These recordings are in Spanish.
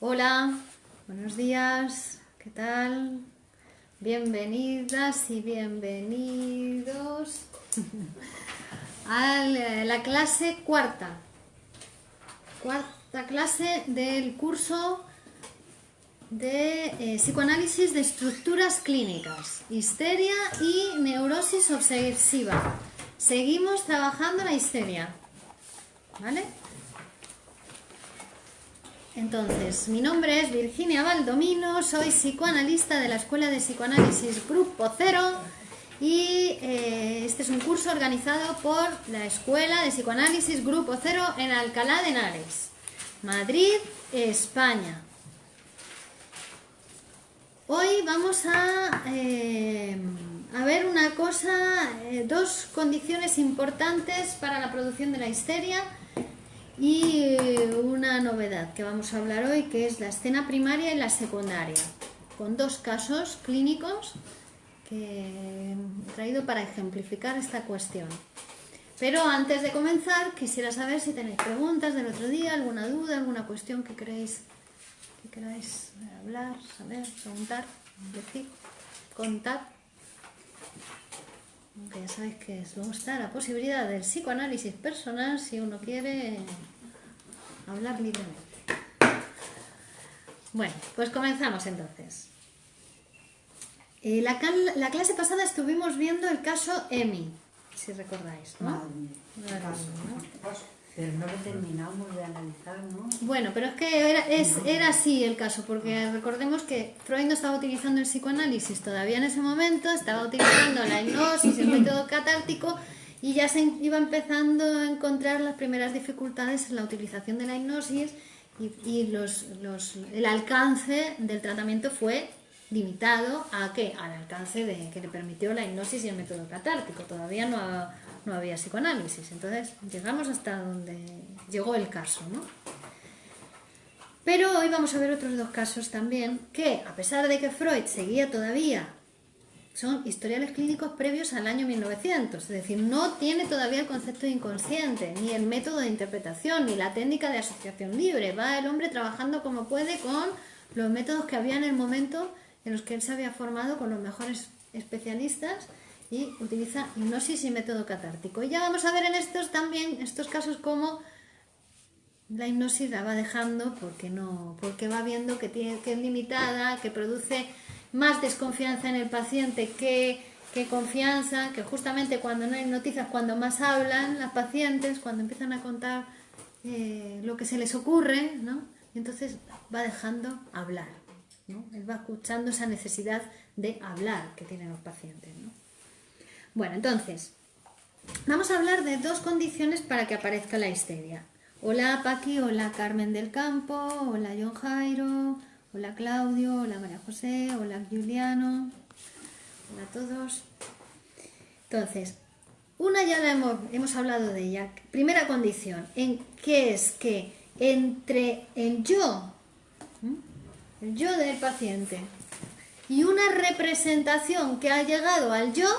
Hola, buenos días, ¿qué tal? Bienvenidas y bienvenidos a la clase cuarta clase del curso de psicoanálisis de estructuras clínicas, histeria y neurosis obsesiva. Seguimos trabajando la histeria, ¿vale? Entonces, mi nombre es Virginia Baldomino, soy psicoanalista de la Escuela de Psicoanálisis Grupo Cero y este es un curso organizado por la Escuela de Psicoanálisis Grupo Cero en Alcalá de Henares, Madrid, España. Hoy vamos a ver una cosa, dos condiciones importantes para la producción de la histeria y una novedad que vamos a hablar hoy, que es la escena primaria y la secundaria, con dos casos clínicos que he traído para ejemplificar esta cuestión. Pero antes de comenzar, quisiera saber si tenéis preguntas del otro día, alguna duda, alguna cuestión que queráis hablar, saber, preguntar, decir, contar. Aunque ya sabéis que luego está la posibilidad del psicoanálisis personal si uno quiere hablar libremente. Bueno, pues comenzamos entonces. La clase pasada estuvimos viendo el caso Emi, si recordáis, ¿no? Pero no lo terminamos de analizar, ¿no? Bueno, pero es que era así el caso, porque recordemos que Freud no estaba utilizando el psicoanálisis todavía en ese momento, estaba utilizando la hipnosis, el método catártico, y ya se iba empezando a encontrar las primeras dificultades en la utilización de la hipnosis y el alcance del tratamiento fue limitado a ¿qué? Al alcance que le permitió la hipnosis y el método catártico. Todavía no había psicoanálisis. Entonces llegamos hasta donde llegó el caso, ¿no? Pero hoy vamos a ver otros dos casos también que, a pesar de que Freud seguía todavía, son historiales clínicos previos al año 1900, es decir, no tiene todavía el concepto de inconsciente, ni el método de interpretación, ni la técnica de asociación libre. Va el hombre trabajando como puede con los métodos que había en el momento en los que él se había formado con los mejores especialistas y utiliza hipnosis y método catártico. Y ya vamos a ver en estos casos cómo la hipnosis la va dejando porque va viendo que es limitada, que produce más desconfianza en el paciente que confianza, que justamente cuando no hipnotizas, cuando más hablan las pacientes, cuando empiezan a contar lo que se les ocurre, ¿no? Y entonces va dejando hablar, ¿no? Él va escuchando esa necesidad de hablar que tienen los pacientes, ¿no? Bueno, entonces, vamos a hablar de dos condiciones para que aparezca la histeria. Hola Paqui, hola Carmen del Campo, hola John Jairo, hola Claudio, hola María José, hola Juliano, hola a todos. Entonces, una ya hemos hablado de ella. Primera condición, que es que entre el yo del paciente y una representación que ha llegado al yo,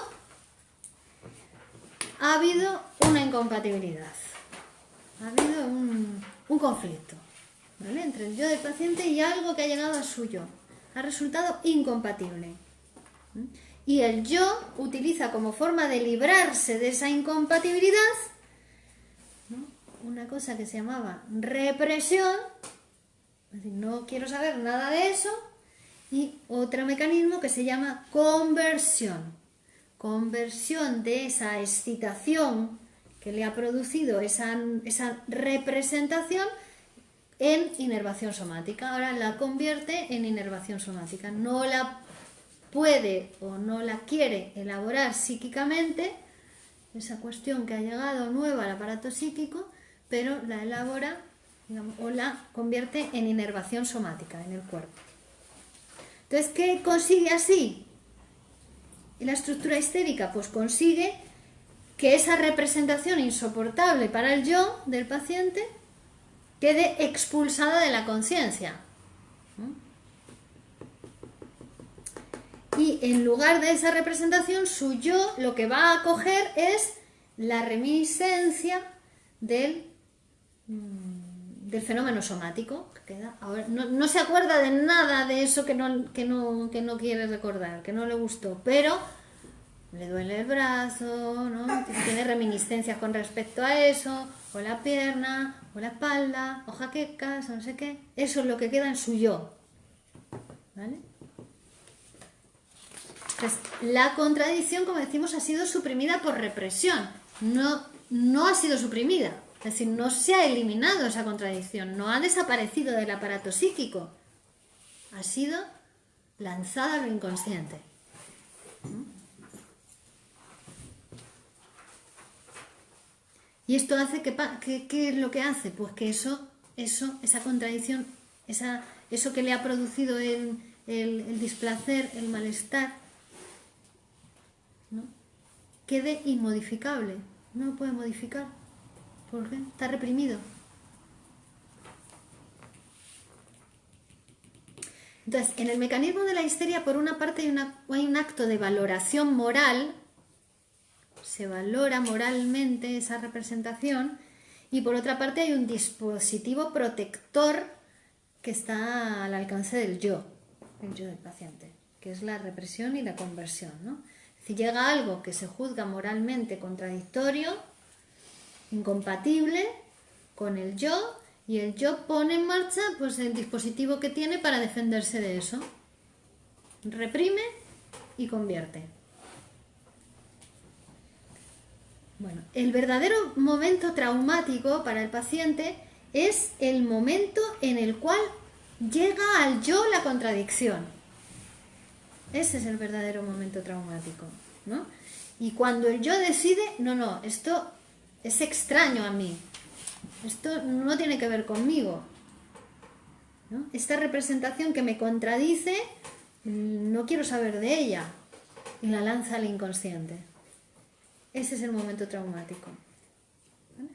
ha habido una incompatibilidad, ha habido un conflicto, ¿vale? Entre el yo del paciente y algo que ha llegado a su yo, ha resultado incompatible. Y el yo utiliza como forma de librarse de esa incompatibilidad, ¿no?, una cosa que se llamaba represión, es decir, no quiero saber nada de eso, y otro mecanismo que se llama conversión de esa excitación que le ha producido esa representación en inervación somática. Ahora la convierte en inervación somática, no la puede o no la quiere elaborar psíquicamente, esa cuestión que ha llegado nueva al aparato psíquico, pero la elabora, digamos, o la convierte en inervación somática en el cuerpo. Entonces, ¿qué consigue así la estructura histérica? Pues consigue que esa representación insoportable para el yo del paciente quede expulsada de la conciencia. Y en lugar de esa representación, su yo lo que va a acoger es la reminiscencia del del fenómeno somático que queda. Ahora, no se acuerda de nada de eso que no quiere recordar, que no le gustó, pero le duele el brazo, ¿no? Tiene reminiscencias con respecto a eso, o la pierna, o la espalda, o jaquecas, o no sé qué. Eso es lo que queda en su yo. ¿Vale? Entonces, la contradicción, como decimos, ha sido suprimida por represión. No ha sido suprimida. Es decir, no se ha eliminado esa contradicción, no ha desaparecido del aparato psíquico. Ha sido lanzada a lo inconsciente. Y esto hace ¿qué es lo que hace? Pues que esa contradicción, eso que le ha producido el displacer, el malestar, ¿no? Quede inmodificable. No lo puede modificar. ¿Por qué? Está reprimido. Entonces, en el mecanismo de la histeria, por una parte hay un acto de valoración moral, se valora moralmente esa representación, y por otra parte hay un dispositivo protector que está al alcance del yo del paciente, que es la represión y la conversión, ¿no? Si llega algo que se juzga moralmente contradictorio, incompatible con el yo, y el yo pone en marcha pues el dispositivo que tiene para defenderse de eso. Reprime y convierte. Bueno, el verdadero momento traumático para el paciente es el momento en el cual llega al yo la contradicción. Ese es el verdadero momento traumático, ¿no? Y cuando el yo decide, no, esto es extraño a mí, esto no tiene que ver conmigo, ¿no? Esta representación que me contradice, no quiero saber de ella, y la lanza al inconsciente. Ese es el momento traumático. ¿Vale?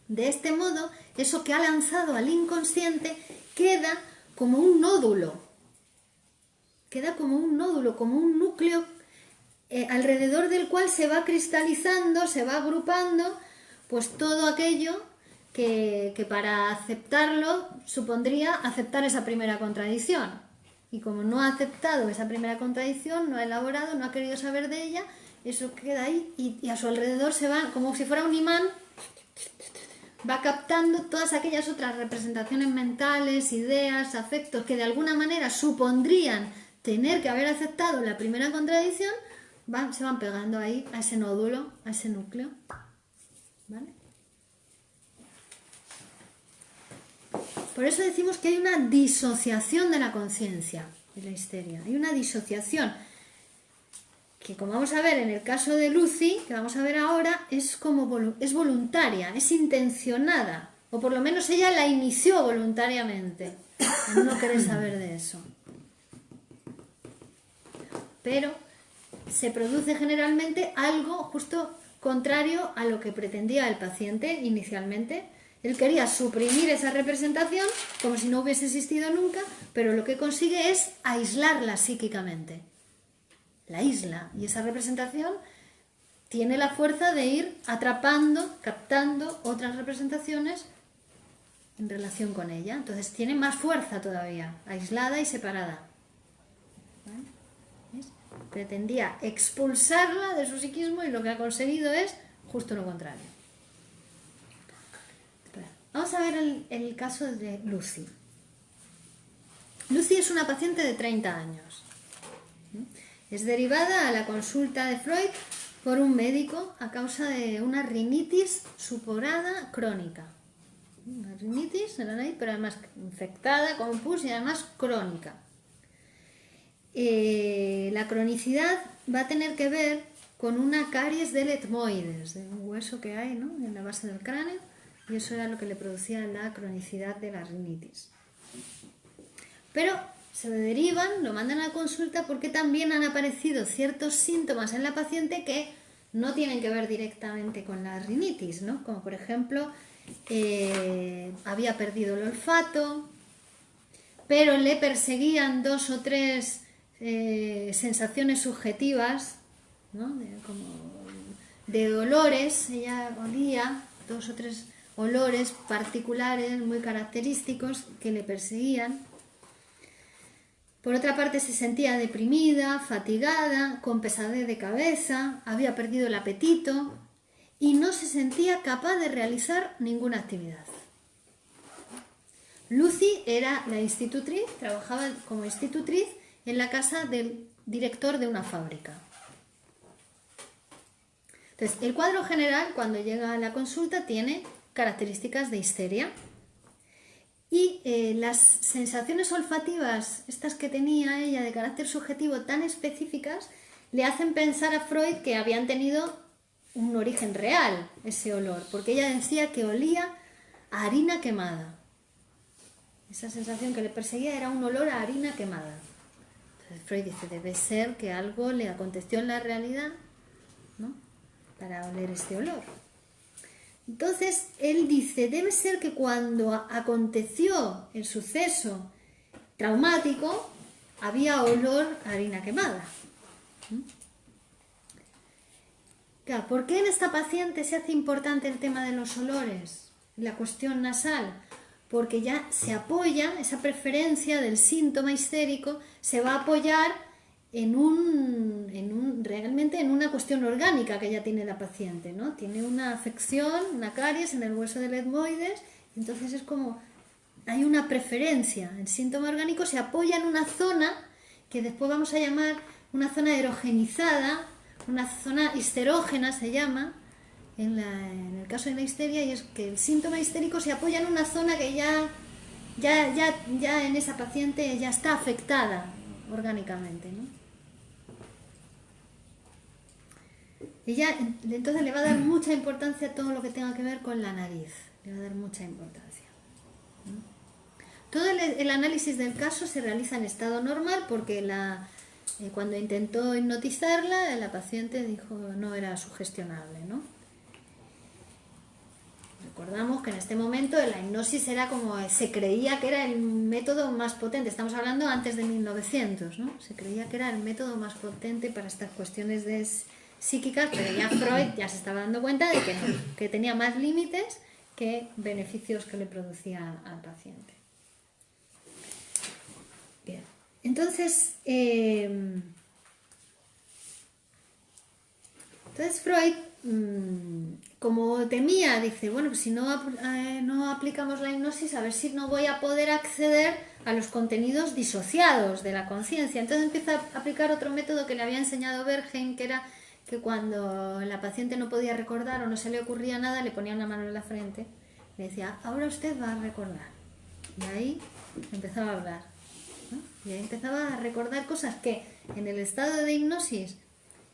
De este modo, eso que ha lanzado al inconsciente queda como un nódulo, como un núcleo alrededor del cual se va cristalizando, se va agrupando, pues todo aquello que para aceptarlo supondría aceptar esa primera contradicción. Y como no ha aceptado esa primera contradicción, no ha elaborado, no ha querido saber de ella, eso queda ahí y a su alrededor se va, como si fuera un imán, va captando todas aquellas otras representaciones mentales, ideas, afectos que de alguna manera supondrían tener que haber aceptado la primera contradicción, se van pegando ahí a ese nódulo, a ese núcleo. ¿Vale? Por eso decimos que hay una disociación de la conciencia, de la histeria. Hay una disociación que, como vamos a ver en el caso de Lucy, que vamos a ver ahora, es voluntaria, es intencionada, o por lo menos ella la inició voluntariamente, en no querer saber de eso. Pero se produce generalmente algo justo contrario a lo que pretendía el paciente inicialmente. Él quería suprimir esa representación como si no hubiese existido nunca, pero lo que consigue es aislarla psíquicamente. La isla, y esa representación tiene la fuerza de ir atrapando, captando otras representaciones en relación con ella. Entonces tiene más fuerza todavía, aislada y separada. ¿Vale? ¿Ves? Pretendía expulsarla de su psiquismo y lo que ha conseguido es justo lo contrario. Vamos a ver el caso de Lucy. Lucy es una paciente de 30 años. Es derivada a la consulta de Freud por un médico a causa de una rinitis supurada crónica. Una rinitis en la nariz, pero además infectada con pus y además crónica. La cronicidad va a tener que ver con una caries del etmoides, de un hueso que hay, ¿no?, en la base del cráneo, y eso era lo que le producía la cronicidad de la rinitis. Pero se lo derivan, lo mandan a la consulta porque también han aparecido ciertos síntomas en la paciente que no tienen que ver directamente con la rinitis, ¿no? Como por ejemplo, había perdido el olfato, pero le perseguían 2 o 3 sensaciones subjetivas, ¿no? Como de olores. Ella olía 2 o 3 olores particulares muy característicos que le perseguían. Por otra parte, se sentía deprimida, fatigada, con pesadez de cabeza, había perdido el apetito y no se sentía capaz de realizar ninguna actividad. Lucy era la institutriz, trabajaba como institutriz en la casa del director de una fábrica. Entonces, el cuadro general, cuando llega a la consulta, tiene características de histeria. Y las sensaciones olfativas, estas que tenía ella de carácter subjetivo tan específicas, le hacen pensar a Freud que habían tenido un origen real ese olor, porque ella decía que olía a harina quemada. Esa sensación que le perseguía era un olor a harina quemada. Entonces Freud dice, debe ser que algo le aconteció en la realidad, ¿no?, para oler este olor. Entonces, él dice, debe ser que cuando aconteció el suceso traumático, había olor a harina quemada. Claro, ¿por qué en esta paciente se hace importante el tema de los olores? La cuestión nasal. Porque ya se apoya, esa preferencia del síntoma histérico, se va a apoyar realmente en una cuestión orgánica que ya tiene la paciente, ¿no? Tiene una afección, una caries en el hueso del etmoides, entonces es como, hay una preferencia, el síntoma orgánico se apoya en una zona que después vamos a llamar una zona erogenizada, una zona histerógena se llama, en el caso de la histeria, y es que el síntoma histérico se apoya en una zona que ya en esa paciente ya está afectada orgánicamente, ¿no? Ella entonces le va a dar mucha importancia a todo lo que tenga que ver con la nariz, le va a dar mucha importancia. Todo el análisis del caso se realiza en estado normal porque cuando intentó hipnotizarla, la paciente dijo no era sugestionable, ¿no? Recordamos que en este momento la hipnosis era como, se creía que era el método más potente, estamos hablando antes de 1900, ¿no? Se creía que era el método más potente para estas cuestiones psíquicas, pero ya Freud ya se estaba dando cuenta de que no, que tenía más límites que beneficios que le producía al paciente. Bien, entonces Freud, como temía, dice, bueno, pues si no aplicamos la hipnosis, a ver si no voy a poder acceder a los contenidos disociados de la conciencia. Entonces empieza a aplicar otro método que le había enseñado Bergheim, que era que cuando la paciente no podía recordar o no se le ocurría nada, le ponía una mano en la frente, le decía, ahora usted va a recordar. Y ahí empezaba a hablar, ¿no? Y ahí empezaba a recordar cosas que en el estado de hipnosis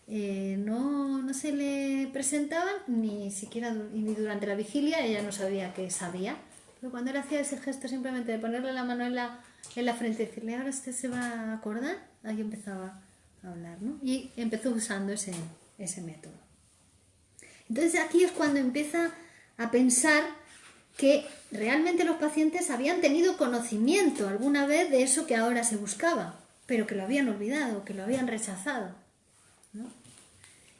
no se le presentaban, ni siquiera ni durante la vigilia, ella no sabía que sabía. Pero cuando él hacía ese gesto simplemente de ponerle la mano en la frente y decirle, ahora usted se va a acordar, ahí empezaba a hablar, ¿no? Y empezó usando ese método. Entonces aquí es cuando empieza a pensar que realmente los pacientes habían tenido conocimiento alguna vez de eso que ahora se buscaba, pero que lo habían olvidado, que lo habían rechazado, ¿no?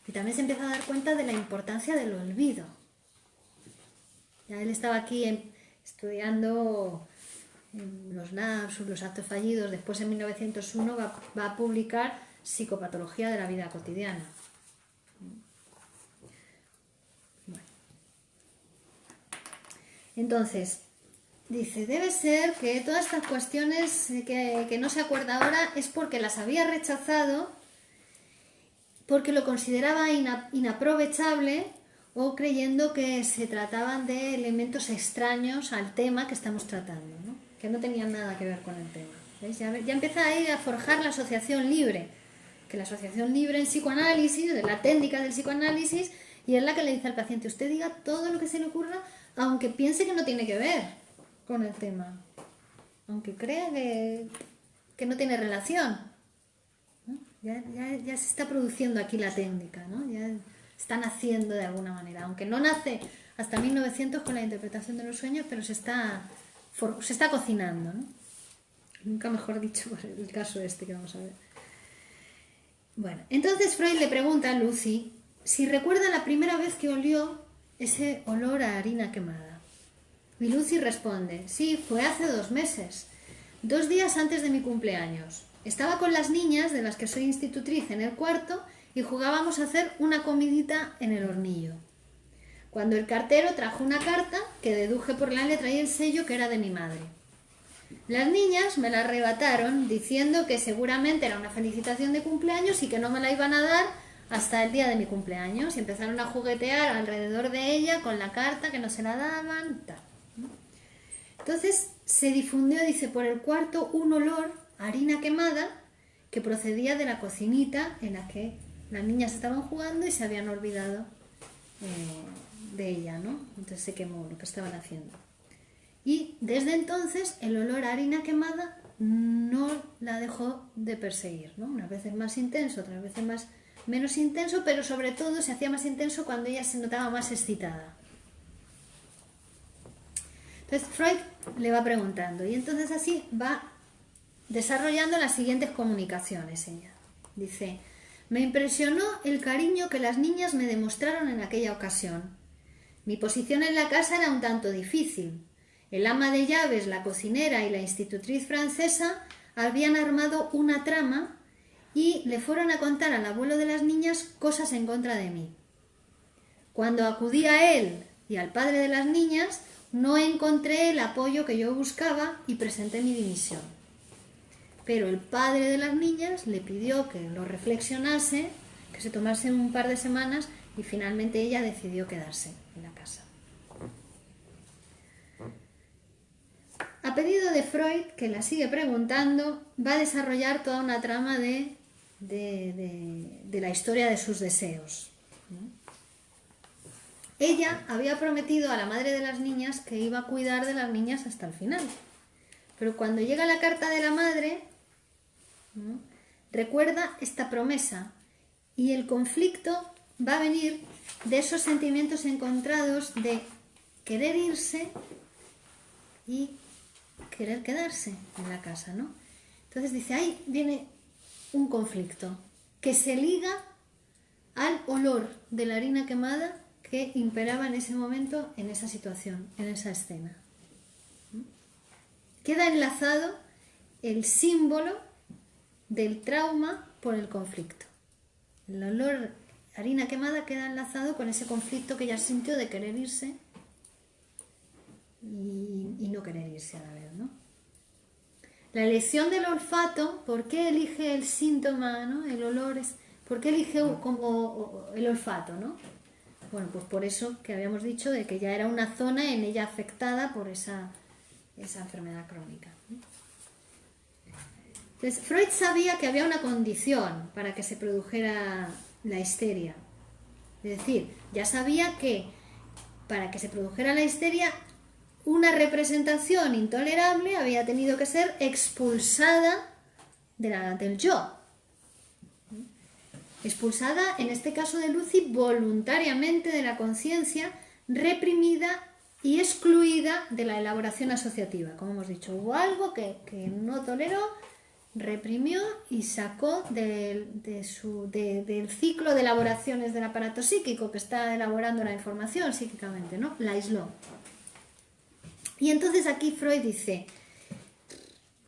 Y también se empieza a dar cuenta de la importancia del olvido. Ya él estaba aquí estudiando los lapsus, los actos fallidos, después en 1901 va a publicar Psicopatología de la vida cotidiana. Bueno. Entonces, dice, debe ser que todas estas cuestiones que no se acuerda ahora es porque las había rechazado, porque lo consideraba inaprovechable o creyendo que se trataban de elementos extraños al tema que estamos tratando, ¿no? Que no tenían nada que ver con el tema. ¿Veis? Ya empieza a ir a forjar la asociación libre, que la asociación libre en psicoanálisis, de la técnica del psicoanálisis, y es la que le dice al paciente, usted diga todo lo que se le ocurra, aunque piense que no tiene que ver con el tema, aunque crea que no tiene relación, ¿no? Ya se está produciendo aquí la técnica, ¿no? Ya está naciendo de alguna manera, aunque no nace hasta 1900 con la interpretación de los sueños, pero se está cocinando, ¿no? Nunca mejor dicho por el caso este que vamos a ver. Bueno, entonces Freud le pregunta a Lucy si recuerda la primera vez que olió ese olor a harina quemada. Y Lucy responde, sí, fue hace 2 meses, 2 días antes de mi cumpleaños. Estaba con las niñas, de las que soy institutriz, en el cuarto y jugábamos a hacer una comidita en el hornillo. Cuando el cartero trajo una carta que deduje por la letra y el sello que era de mi madre. Las niñas me la arrebataron diciendo que seguramente era una felicitación de cumpleaños y que no me la iban a dar hasta el día de mi cumpleaños. Y empezaron a juguetear alrededor de ella con la carta, que no se la daban, tal. Entonces se difundió, dice, por el cuarto un olor a harina quemada que procedía de la cocinita en la que las niñas estaban jugando y se habían olvidado de ella, ¿no? Entonces se quemó lo que estaban haciendo. Y desde entonces el olor a harina quemada no la dejó de perseguir, ¿no? Unas veces más intenso, otras veces menos intenso, pero sobre todo se hacía más intenso cuando ella se notaba más excitada. Entonces Freud le va preguntando y entonces así va desarrollando las siguientes comunicaciones ella. Dice, me impresionó el cariño que las niñas me demostraron en aquella ocasión. Mi posición en la casa era un tanto difícil. El ama de llaves, la cocinera y la institutriz francesa habían armado una trama y le fueron a contar al abuelo de las niñas cosas en contra de mí. Cuando acudí a él y al padre de las niñas, no encontré el apoyo que yo buscaba y presenté mi dimisión. Pero el padre de las niñas le pidió que lo reflexionase, que se tomase un par de semanas y finalmente ella decidió quedarse en la casa. A pedido de Freud, que la sigue preguntando, va a desarrollar toda una trama de la historia de sus deseos, ¿no? Ella había prometido a la madre de las niñas que iba a cuidar de las niñas hasta el final. Pero cuando llega la carta de la madre, ¿no?, recuerda esta promesa y el conflicto va a venir de esos sentimientos encontrados de querer irse y querer quedarse en la casa, ¿no? Entonces dice, ahí viene un conflicto que se liga al olor de la harina quemada que imperaba en ese momento, en esa situación, en esa escena. Queda enlazado el símbolo del trauma por el conflicto. El olor a harina quemada queda enlazado con ese conflicto que ella sintió de querer irse y no querer irse a la vez, ¿no? La elección del olfato, ¿por qué elige el síntoma, ¿no?, el olor? ¿Por qué elige como el olfato, ¿no? Bueno, pues por eso que habíamos dicho de que ya era una zona en ella afectada por esa enfermedad crónica. Entonces, Freud sabía que había una condición para que se produjera la histeria. Es decir, ya sabía que para que se produjera la histeria, una representación intolerable había tenido que ser expulsada del yo. Expulsada, en este caso de Lucy, voluntariamente de la conciencia, reprimida y excluida de la elaboración asociativa. Como hemos dicho, hubo algo que no toleró, reprimió y sacó del ciclo de elaboraciones del aparato psíquico que está elaborando la información psíquicamente, ¿no? La aisló. Y entonces aquí Freud dice,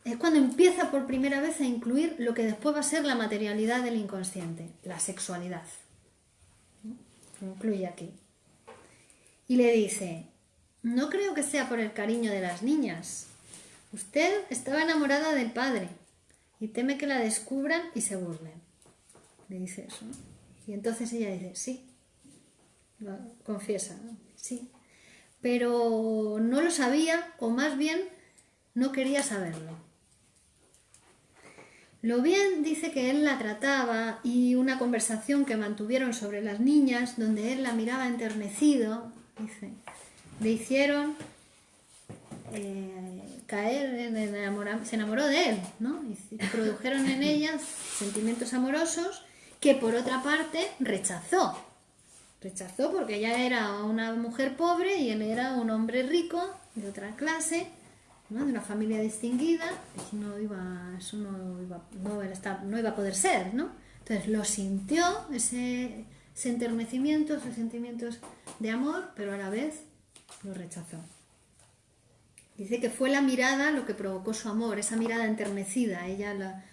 es cuando empieza por primera vez a incluir lo que después va a ser la materialidad del inconsciente, la sexualidad. Lo incluye aquí. Y le dice, no creo que sea por el cariño de las niñas. Usted estaba enamorada del padre y teme que la descubran y se burlen. Le dice eso, ¿no? Y entonces ella dice, sí, lo confiesa, ¿no? Sí, pero no lo sabía, o más bien no quería saberlo. Lo bien dice que él la trataba y una conversación que mantuvieron sobre las niñas, donde él la miraba enternecido, dice, le hicieron caer, se enamoró de él, ¿no? Y produjeron en ella sentimientos amorosos que por otra parte rechazó. Rechazó porque ella era una mujer pobre y él era un hombre rico de otra clase, ¿no?, de una familia distinguida. Eso no iba a poder ser, ¿no? Entonces lo sintió, ese enternecimiento, esos sentimientos de amor, pero a la vez lo rechazó. Dice que fue la mirada lo que provocó su amor, esa mirada enternecida, ella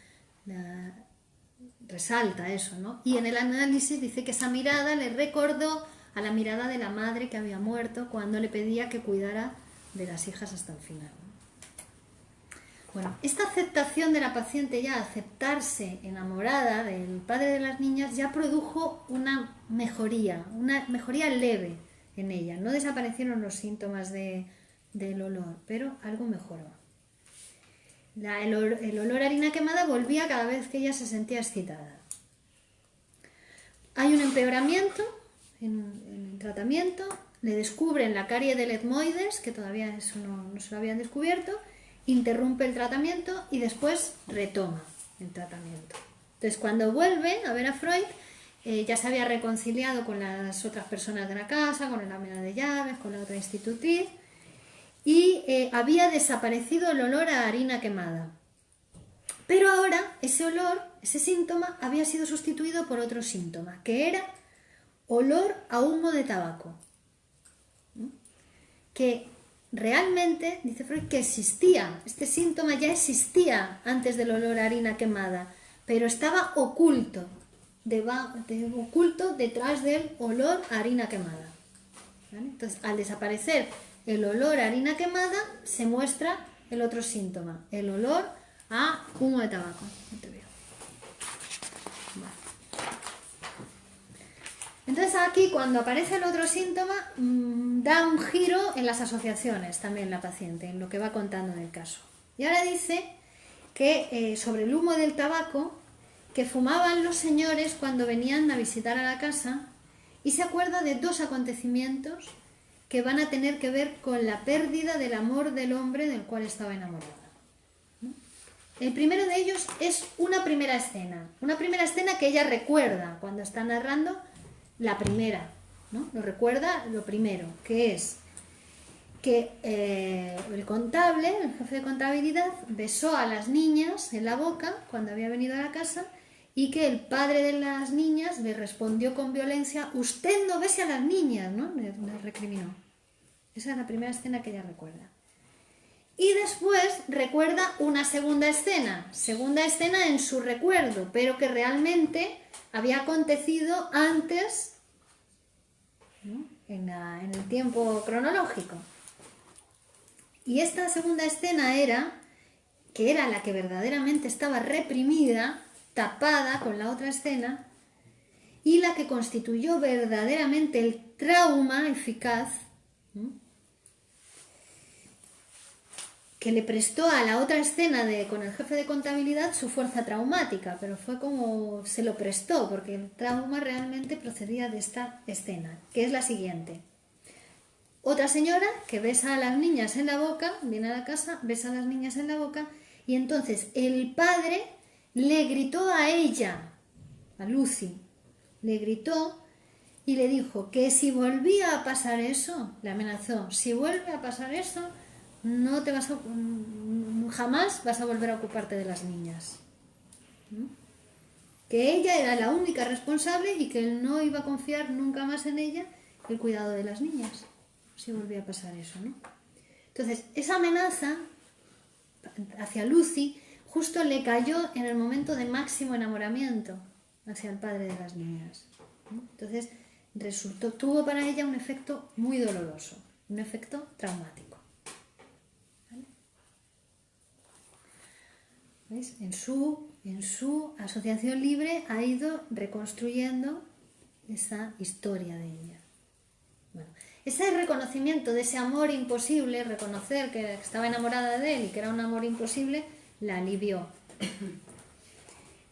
resalta eso, ¿no? Y en el análisis dice que esa mirada le recordó a la mirada de la madre que había muerto cuando le pedía que cuidara de las hijas hasta el final. Bueno, esta aceptación de la paciente, ya aceptarse enamorada del padre de las niñas, ya produjo una mejoría leve en ella. No desaparecieron los síntomas del olor, pero algo mejoró. El olor a harina quemada volvía cada vez que ella se sentía excitada. Hay un empeoramiento en el tratamiento, le descubren la carie del etmoides, que todavía eso no se lo habían descubierto, interrumpe el tratamiento y después retoma el tratamiento. Entonces, cuando vuelve a ver a Freud, ya se había reconciliado con las otras personas de la casa, con el ama de llaves, con la otra institutriz, y había desaparecido el olor a harina quemada. Pero ahora ese olor, ese síntoma, había sido sustituido por otro síntoma, que era olor a humo de tabaco. ¿No? Que realmente, dice Freud, que existía, este síntoma ya existía antes del olor a harina quemada, pero estaba oculto, oculto detrás del olor a harina quemada. ¿Vale? Entonces, al desaparecer el olor a harina quemada, se muestra el otro síntoma, el olor a humo de tabaco. No te veo. Vale. Entonces aquí, cuando aparece el otro síntoma, da un giro en las asociaciones también la paciente, en lo que va contando del caso. Y ahora dice que sobre el humo del tabaco, que fumaban los señores cuando venían a visitar a la casa, y se acuerda de dos acontecimientos que van a tener que ver con la pérdida del amor del hombre del cual estaba enamorada. ¿No? El primero de ellos es una primera escena que ella recuerda cuando está narrando la primera, ¿no? Lo recuerda lo primero, que es que el contable, el jefe de contabilidad, besó a las niñas en la boca cuando había venido a la casa y que el padre de las niñas le respondió con violencia: usted no bese a las niñas, ¿no? Le recriminó. Esa es la primera escena que ella recuerda. Y después recuerda una segunda escena en su recuerdo, pero que realmente había acontecido antes, ¿no? en el tiempo cronológico. Y esta segunda escena era la que verdaderamente estaba reprimida, tapada con la otra escena, y la que constituyó verdaderamente el trauma eficaz, ¿no? que le prestó a la otra escena con el jefe de contabilidad su fuerza traumática, pero fue como se lo prestó, porque el trauma realmente procedía de esta escena, que es la siguiente. Otra señora que besa a las niñas en la boca, viene a la casa, besa a las niñas en la boca, y entonces el padre le gritó a ella, a Lucy, le gritó y le dijo que si volvía a pasar eso, le amenazó, si vuelve a pasar eso, no te jamás vas a volver a ocuparte de las niñas. ¿No? Que ella era la única responsable y que él no iba a confiar nunca más en ella el cuidado de las niñas, si volvía a pasar eso, ¿no? Entonces, esa amenaza hacia Lucy justo le cayó en el momento de máximo enamoramiento hacia el padre de las niñas, ¿no? Entonces, tuvo para ella un efecto muy doloroso, un efecto traumático. ¿Veis? En su asociación libre ha ido reconstruyendo esa historia de ella. Bueno, ese reconocimiento de ese amor imposible, reconocer que estaba enamorada de él y que era un amor imposible, la alivió.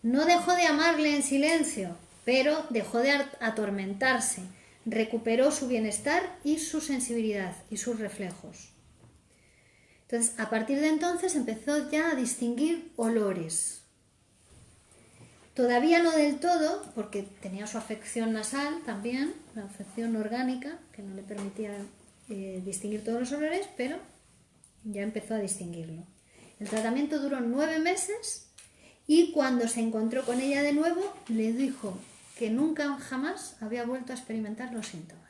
No dejó de amarle en silencio, pero dejó de atormentarse, recuperó su bienestar y su sensibilidad y sus reflejos. Entonces, a partir de entonces empezó ya a distinguir olores. Todavía no del todo, porque tenía su afección nasal también, la afección orgánica, que no le permitía distinguir todos los olores, pero ya empezó a distinguirlo. El tratamiento duró 9 meses y cuando se encontró con ella de nuevo, le dijo que nunca jamás había vuelto a experimentar los síntomas.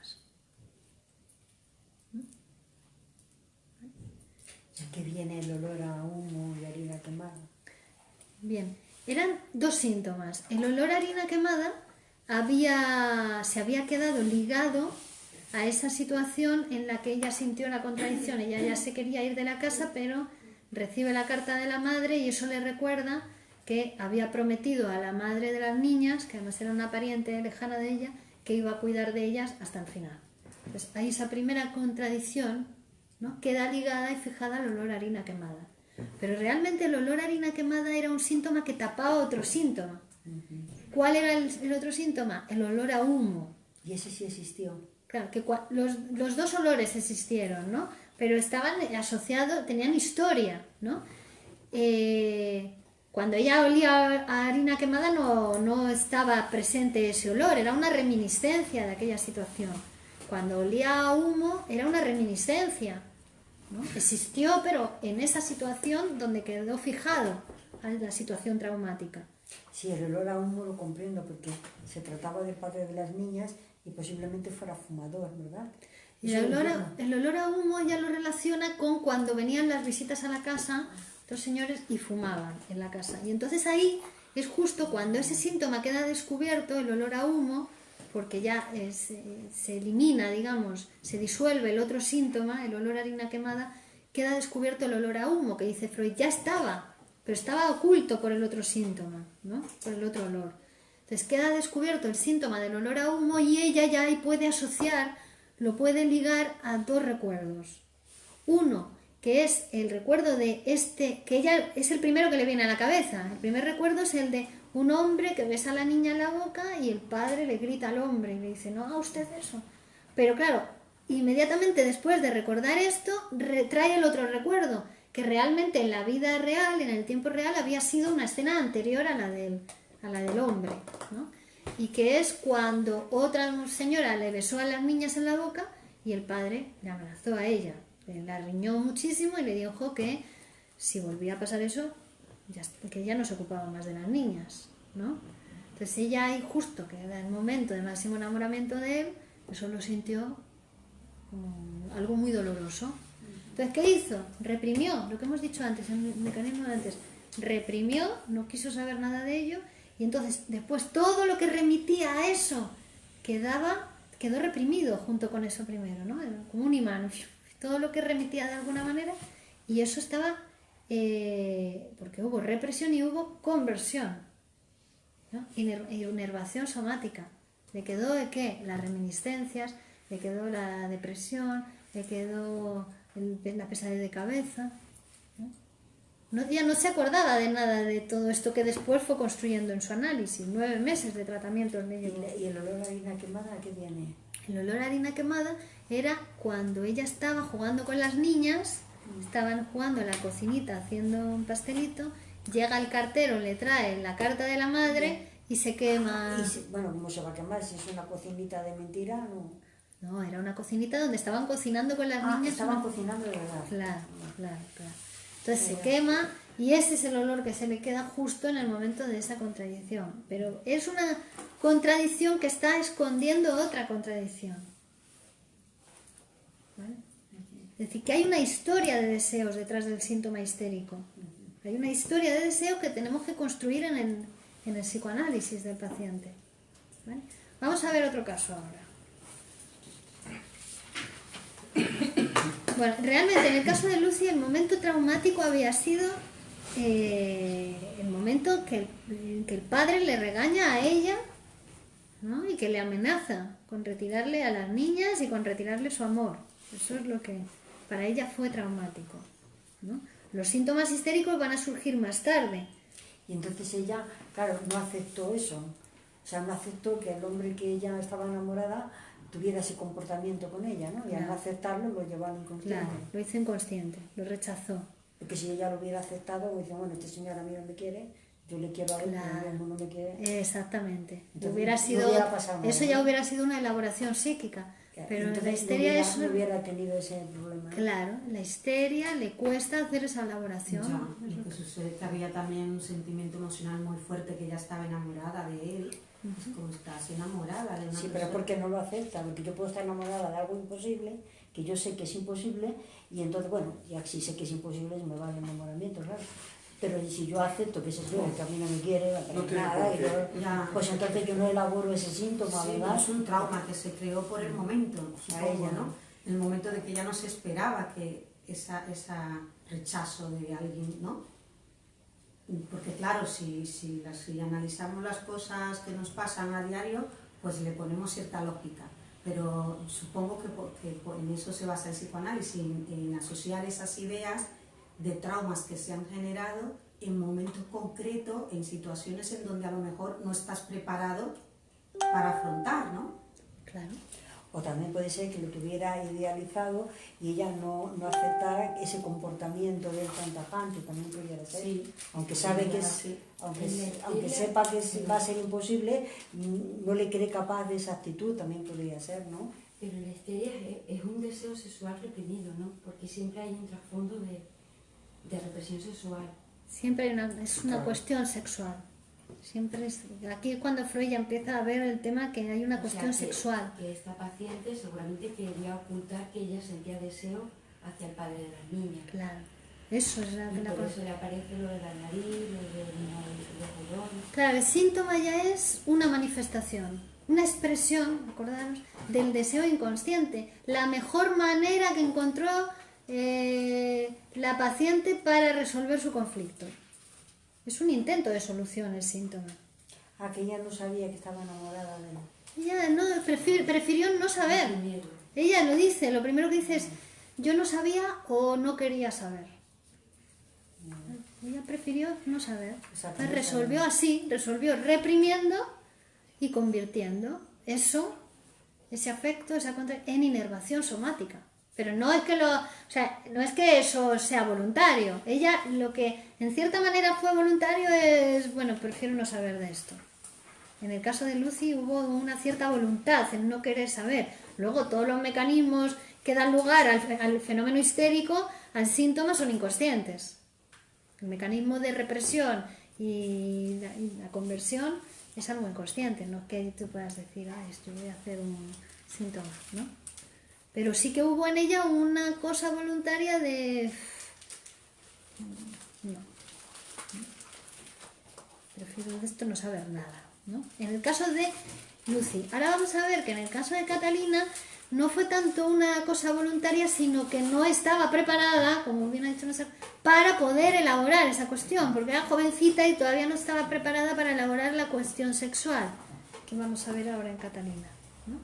¿De qué viene el olor a humo y harina quemada? Bien, eran dos síntomas. El olor a harina quemada se había quedado ligado a esa situación en la que ella sintió la contradicción. Ella ya se quería ir de la casa, pero recibe la carta de la madre y eso le recuerda que había prometido a la madre de las niñas, que además era una pariente lejana de ella, que iba a cuidar de ellas hasta el final. Entonces, ahí esa primera contradicción, ¿no?, queda ligada y fijada al olor a harina quemada. Pero realmente el olor a harina quemada era un síntoma que tapaba otro síntoma. ¿Cuál era el otro síntoma? El olor a humo. ¿Y ese sí existió? Claro, que los dos olores existieron, ¿no? Pero estaban asociados, tenían historia, ¿no? Cuando ella olía a harina quemada no estaba presente ese olor, era una reminiscencia de aquella situación. Cuando olía a humo era una reminiscencia, ¿no? Existió, pero en esa situación donde quedó fijado a la situación traumática. Sí, el olor a humo lo comprendo porque se trataba del padre de las niñas y posiblemente fuera fumador, ¿verdad? Y el olor a humo ya lo relaciona con cuando venían las visitas a la casa, los señores, y fumaban en la casa. Y entonces ahí es justo cuando ese síntoma queda descubierto, el olor a humo, porque ya se elimina, digamos, se disuelve el otro síntoma, el olor a harina quemada, queda descubierto el olor a humo, que dice Freud, ya estaba, pero estaba oculto por el otro síntoma, ¿no?, por el otro olor. Entonces queda descubierto el síntoma del olor a humo y ella ya ahí puede asociar, lo puede ligar a dos recuerdos. Uno, que es el recuerdo de que ella es el primero que le viene a la cabeza. El primer recuerdo es el de un hombre que besa a la niña en la boca y el padre le grita al hombre y le dice, no haga usted eso. Pero claro, inmediatamente después de recordar esto, trae el otro recuerdo, que realmente en la vida real, en el tiempo real, había sido una escena anterior a la del hombre, ¿no? Y que es cuando otra señora le besó a las niñas en la boca y el padre le amenazó a ella, la riñó muchísimo y le dijo que si volvía a pasar eso, que ella no se ocupaba más de las niñas, ¿no? Entonces ella ahí, justo que era el momento de máximo enamoramiento de él, eso lo sintió como algo muy doloroso. Entonces, ¿qué hizo? Reprimió, lo que hemos dicho antes, el mecanismo de antes, reprimió, no quiso saber nada de ello, y entonces después todo lo que remitía a eso quedó reprimido junto con eso primero, ¿no? Como un imán, todo lo que remitía de alguna manera, y eso estaba, porque hubo represión y hubo conversión, ¿no? Inervación somática. Le quedó ¿qué? Las reminiscencias, le quedó la depresión, le quedó la pesadez de cabeza, ¿no? Ya no se acordaba de nada de todo esto que después fue construyendo en su análisis. 9 meses de tratamiento le llevó. ¿Y el olor a harina quemada a qué viene? El olor a harina quemada era cuando ella estaba jugando con las niñas, estaban jugando en la cocinita haciendo un pastelito, llega el cartero, le trae la carta de la madre y se quema. Bueno, ¿cómo se va a quemar? Si es una cocinita de mentira, no. No, era una cocinita donde estaban cocinando con las niñas. Estaban cocinando de verdad. Claro. Entonces se quema y ese es el olor que se le queda justo en el momento de esa contradicción. Pero es una contradicción que está escondiendo otra contradicción. ¿Vale? Es decir, que hay una historia de deseos detrás del síntoma histérico. Hay una historia de deseo que tenemos que construir en el psicoanálisis del paciente. ¿Vale? Vamos a ver otro caso ahora. Bueno, realmente en el caso de Lucy el momento traumático había sido el momento que el padre le regaña a ella, ¿no? Y que le amenaza con retirarle a las niñas y con retirarle su amor. Eso es lo que para ella fue traumático, ¿no? Los síntomas histéricos van a surgir más tarde. Y entonces ella, claro, no aceptó eso. O sea, no aceptó que el hombre que ella estaba enamorada tuviera ese comportamiento con ella, ¿no? Y al no aceptarlo lo llevó al inconsciente. Claro, lo hizo inconsciente, lo rechazó. Porque si ella lo hubiera aceptado, dice, bueno, este señor a mí no me quiere, yo le quiero a él, pero no me quiere. Exactamente. Entonces, hubiera sido, no hubiera pasado nada, eso ya hubiera sido una elaboración psíquica. Pero en la histeria eso no hubiera tenido ese problema. Claro, en la histeria le cuesta hacer esa elaboración. Ya, y que sucede que había también un sentimiento emocional muy fuerte, que ella estaba enamorada de él. Como estás enamorada de una Sí, persona. pero porque no lo acepta, porque yo puedo estar enamorada de algo imposible que yo sé que es imposible, y entonces, bueno, ya si sé que es imposible, me va el enamoramiento, claro. Pero si yo acepto que ese señor que a mí no me quiere, No tiene nada, por qué. pues entonces yo no elaboro ese síntoma, Sí, ¿verdad? es un trauma que se creó por el momento, supongo, ella, ¿no? El momento de que ella no se esperaba que esa rechazo de alguien, ¿no? Porque claro, si analizamos las cosas que nos pasan a diario, pues le ponemos cierta lógica. Pero supongo que en eso se basa el psicoanálisis, en asociar esas ideas de traumas que se han generado en momentos concretos, en situaciones en donde a lo mejor no estás preparado para afrontar, ¿no? Claro. O también puede ser que lo tuviera idealizado y ella no aceptara ese comportamiento de él tan tajante, también pudiera ser. Sí. Aunque sabe que es, aunque sepa que va a ser imposible, no le cree capaz de esa actitud, también podría ser, ¿no? Pero la histeria es un deseo sexual reprimido, ¿no? Porque siempre hay un trasfondo de represión sexual. Siempre es una cuestión sexual. Siempre es, aquí es cuando Freud ya empieza a ver el tema que hay una cuestión sexual. Que esta paciente seguramente quería ocultar que ella sentía deseo hacia el padre de las niñas. Claro, eso es Y la por cosa. eso le aparece lo de la nariz, lo de los jorones. Claro, el síntoma ya es una manifestación, una expresión, acordaros, del deseo inconsciente. La mejor manera que encontró la paciente para resolver su conflicto. Es un intento de solución el síntoma. Que ella no sabía que estaba enamorada de él. Ella no, prefirió no saber. Primero. Ella lo dice, lo primero que dice es, yo no sabía o no quería saber. Ella prefirió no saber. Exacto, no Resolvió saber. así, resolvió reprimiendo y convirtiendo ese afecto, en inervación somática. Pero no es que no es que eso sea voluntario. Ella lo que en cierta manera fue voluntario es, bueno, prefiero no saber de esto. En el caso de Lucy hubo una cierta voluntad en no querer saber. Luego todos los mecanismos que dan lugar al fenómeno histérico, al síntoma, son inconscientes. El mecanismo de represión y la conversión es algo inconsciente, no es que tú puedas decir, yo voy a hacer un síntoma, ¿no? Pero sí que hubo en ella una cosa voluntaria de... No. Prefiero de esto no saber nada, ¿no? En el caso de Lucy. Ahora vamos a ver que en el caso de Catalina no fue tanto una cosa voluntaria, sino que no estaba preparada, como bien ha dicho Néstor, para poder elaborar esa cuestión, porque era jovencita y todavía no estaba preparada para elaborar la cuestión sexual, que vamos a ver ahora en Catalina, ¿no?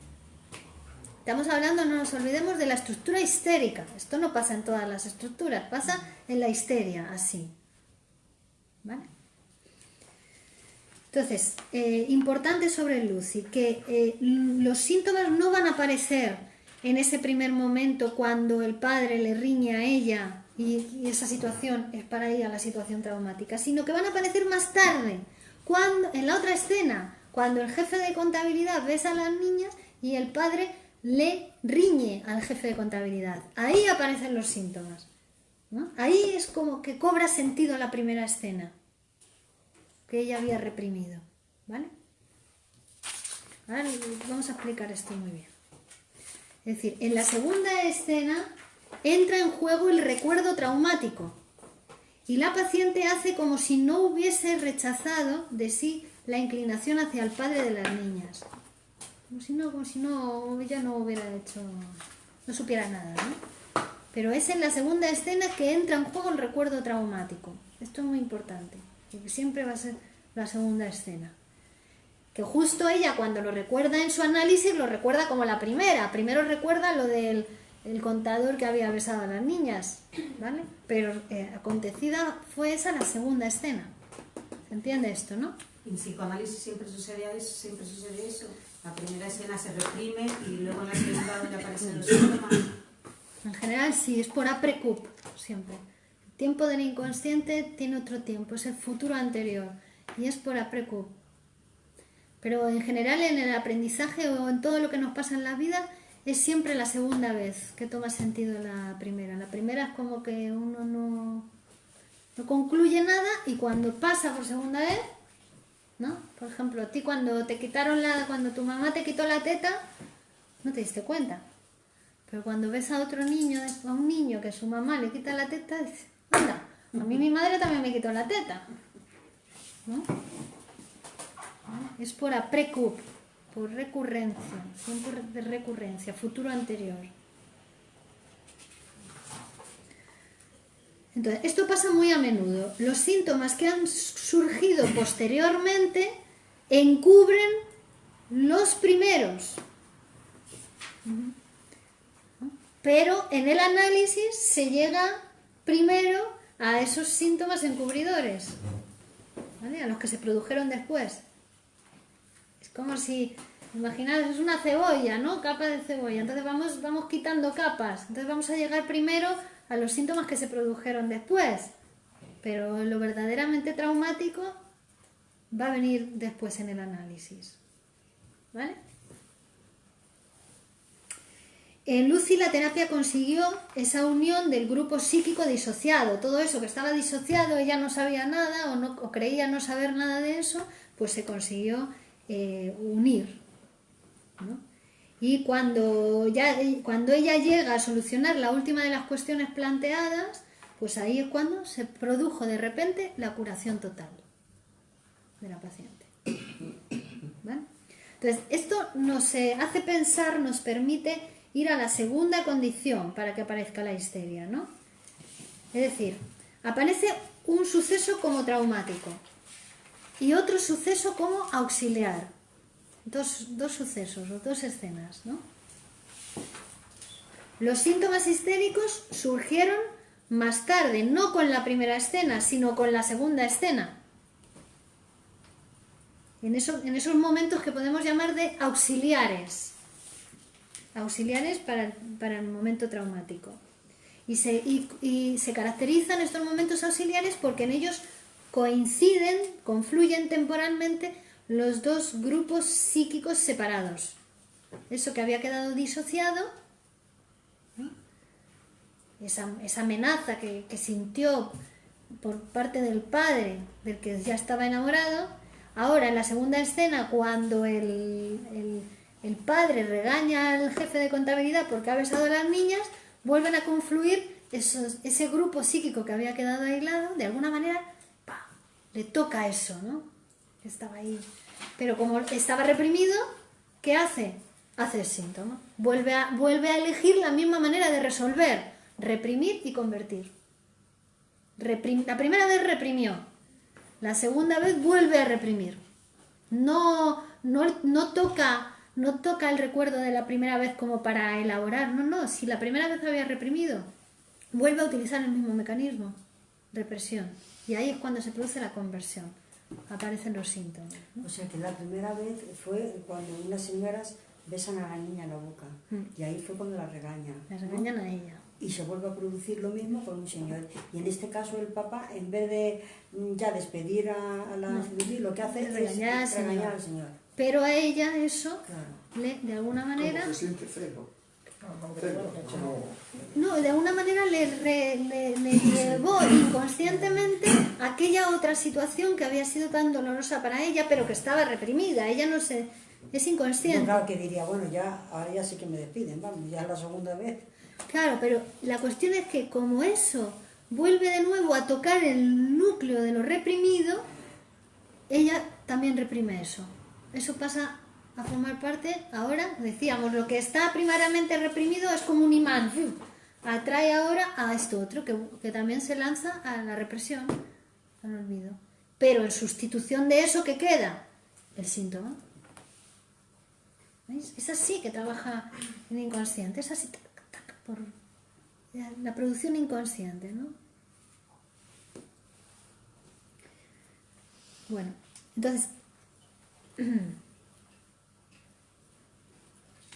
Estamos hablando, no nos olvidemos, de la estructura histérica. Esto no pasa en todas las estructuras, pasa en la histeria, así. ¿Vale? Entonces, importante sobre Lucy, que los síntomas no van a aparecer en ese primer momento cuando el padre le riñe a ella y esa situación es para ella la situación traumática, sino que van a aparecer más tarde, en la otra escena, cuando el jefe de contabilidad besa a las niñas y el padre le riñe al jefe de contabilidad. Ahí aparecen los síntomas, ¿no? Ahí es como que cobra sentido la primera escena que ella había reprimido, ¿vale? Ahora vamos a explicar esto muy bien. Es decir, en la segunda escena entra en juego el recuerdo traumático y la paciente hace como si no hubiese rechazado de sí la inclinación hacia el padre de las niñas. Como si no ella no hubiera hecho, no supiera nada, ¿no? Pero es en la segunda escena que entra en juego el recuerdo traumático. Esto es muy importante, porque siempre va a ser la segunda escena. Que justo ella, cuando lo recuerda en su análisis, lo recuerda como la primera. Primero recuerda lo del contador que había besado a las niñas, ¿vale? Pero acontecida fue esa la segunda escena. ¿Se entiende esto, no? En psicoanálisis siempre sucede eso. La primera escena se reprime y luego en la segunda donde aparecen los síntomas. En general sí, es por aprecup, siempre. El tiempo del inconsciente tiene otro tiempo, es el futuro anterior y es por aprecup. Pero en general en el aprendizaje o en todo lo que nos pasa en la vida es siempre la segunda vez que toma sentido la primera. La primera es como que uno no concluye nada y cuando pasa por segunda vez, ¿no? Por ejemplo, a ti cuando tu mamá te quitó la teta, no te diste cuenta. Pero cuando ves a otro niño, a un niño que su mamá le quita la teta, dices, anda, a mí mi madre también me quitó la teta, ¿no? Es por aprecup, por recurrencia, tiempo de recurrencia, futuro anterior. Entonces, esto pasa muy a menudo. Los síntomas que han surgido posteriormente encubren los primeros. Pero en el análisis se llega primero a esos síntomas encubridores, ¿vale? A los que se produjeron después. Es como si, imaginaos, es una cebolla, ¿no? Capa de cebolla. Entonces vamos quitando capas. Entonces vamos a llegar primero a los síntomas que se produjeron después. Pero lo verdaderamente traumático va a venir después en el análisis, ¿vale? En Lucy la terapia consiguió esa unión del grupo psíquico disociado. Todo eso que estaba disociado, ella no sabía nada o creía no saber nada de eso, pues se consiguió unir, ¿no? Y cuando ella llega a solucionar la última de las cuestiones planteadas, pues ahí es cuando se produjo de repente la curación total de la paciente, ¿vale? Entonces, esto nos hace pensar, nos permite ir a la segunda condición para que aparezca la histeria, ¿no? Es decir, aparece un suceso como traumático y otro suceso como auxiliar. Dos sucesos o dos escenas, ¿no? Los síntomas histéricos surgieron más tarde, no con la primera escena, sino con la segunda escena. En esos momentos que podemos llamar de auxiliares. Auxiliares para el momento traumático. Y se caracterizan estos momentos auxiliares porque en ellos coinciden, confluyen temporalmente los dos grupos psíquicos separados. Eso que había quedado disociado, ¿no? Esa amenaza que sintió por parte del padre, del que ya estaba enamorado, ahora en la segunda escena, cuando el padre regaña al jefe de contabilidad porque ha besado a las niñas, vuelven a confluir ese grupo psíquico que había quedado aislado, de alguna manera, ¡pam!, le toca eso, ¿no? Estaba ahí. Pero como estaba reprimido, ¿qué hace? Hace el síntoma. Vuelve a elegir la misma manera de resolver, reprimir y convertir. La primera vez reprimió, la segunda vez vuelve a reprimir. No toca el recuerdo de la primera vez como para elaborar. No, si la primera vez había reprimido, vuelve a utilizar el mismo mecanismo, represión. Y ahí es cuando se produce la conversión, aparecen los síntomas, ¿no? O sea que la primera vez fue cuando unas señoras besan a la niña en la boca. Y ahí fue cuando la regañan. La regañan a ella. Y se vuelve a producir lo mismo con un señor. Y en este caso el papá, en vez de ya despedir a la señorita, lo que hace es regañar al señor. Pero a ella eso, claro, de alguna manera... ¿Cómo se siente celo? No, de alguna manera le llevó inconscientemente a aquella otra situación que había sido tan dolorosa para ella, pero que estaba reprimida. Ella no se... es inconsciente. No, claro, que diría, bueno, ahora ya sí que me despiden, vamos, ya es la segunda vez. Claro, pero la cuestión es que como eso vuelve de nuevo a tocar el núcleo de lo reprimido, ella también reprime eso. Eso pasa a formar parte, ahora, decíamos, lo que está primariamente reprimido es como un imán, atrae ahora a esto otro, que también se lanza a la represión, al olvido. Pero en sustitución de eso, ¿qué queda? El síntoma. ¿Veis? Es así que trabaja el inconsciente, es así, por la producción inconsciente, ¿no? Bueno, entonces...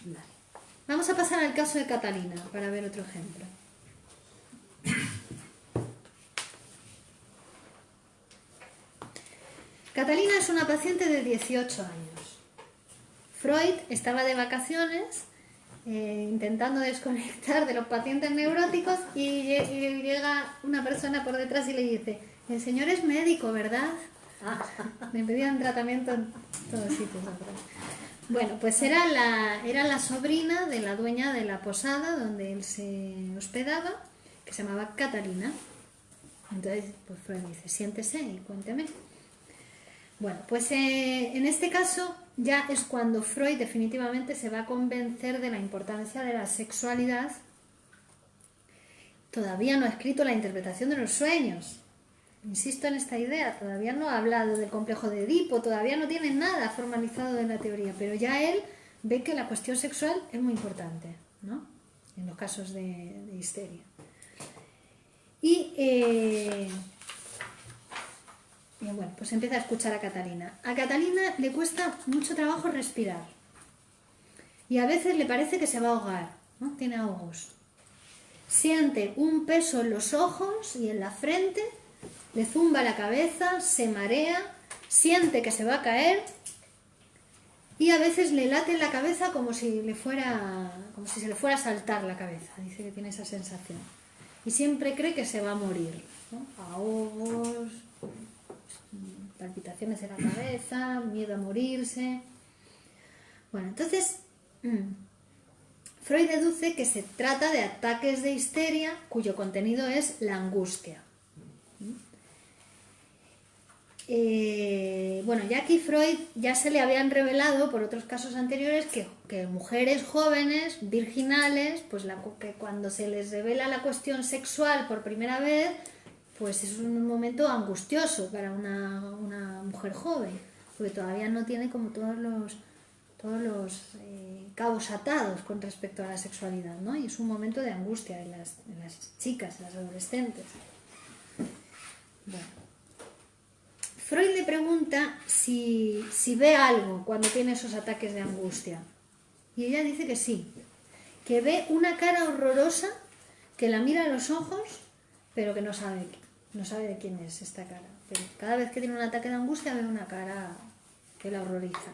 Vale. Vamos a pasar al caso de Catalina para ver otro ejemplo. Catalina es una paciente de 18 años. Freud estaba de vacaciones intentando desconectar de los pacientes neuróticos y llega una persona por detrás y le dice: el señor es médico, ¿verdad? Me pedían tratamiento en todos sitios. Bueno, pues era la sobrina de la dueña de la posada donde él se hospedaba, que se llamaba Catalina. Entonces, pues Freud dice, siéntese y cuénteme. Bueno, pues en este caso ya es cuando Freud definitivamente se va a convencer de la importancia de la sexualidad. Todavía no ha escrito la interpretación de los sueños. Insisto en esta idea, todavía no ha hablado del complejo de Edipo, todavía no tiene nada formalizado de la teoría, pero ya él ve que la cuestión sexual es muy importante, ¿no? En los casos de histeria. Y bueno, pues empieza a escuchar a Catalina. A Catalina le cuesta mucho trabajo respirar y a veces le parece que se va a ahogar, ¿no? Tiene ahogos. Siente un peso en los ojos y en la frente, le zumba la cabeza, se marea, siente que se va a caer y a veces le late en la cabeza como si se le fuera a saltar la cabeza. Dice que tiene esa sensación. Y siempre cree que se va a morir, ¿no? Ahogos, palpitaciones en la cabeza, miedo a morirse. Bueno, entonces Freud deduce que se trata de ataques de histeria cuyo contenido es la angustia. Bueno, ya aquí Freud ya se le habían revelado por otros casos anteriores que mujeres jóvenes, virginales, pues que cuando se les revela la cuestión sexual por primera vez, pues es un momento angustioso para una mujer joven, porque todavía no tiene como todos los cabos atados con respecto a la sexualidad, ¿no? Y es un momento de angustia en las chicas, en las adolescentes. Bueno. Freud le pregunta si ve algo cuando tiene esos ataques de angustia. Y ella dice que sí, que ve una cara horrorosa, que la mira a los ojos, pero que no sabe de quién es esta cara. Pero cada vez que tiene un ataque de angustia ve una cara que la horroriza.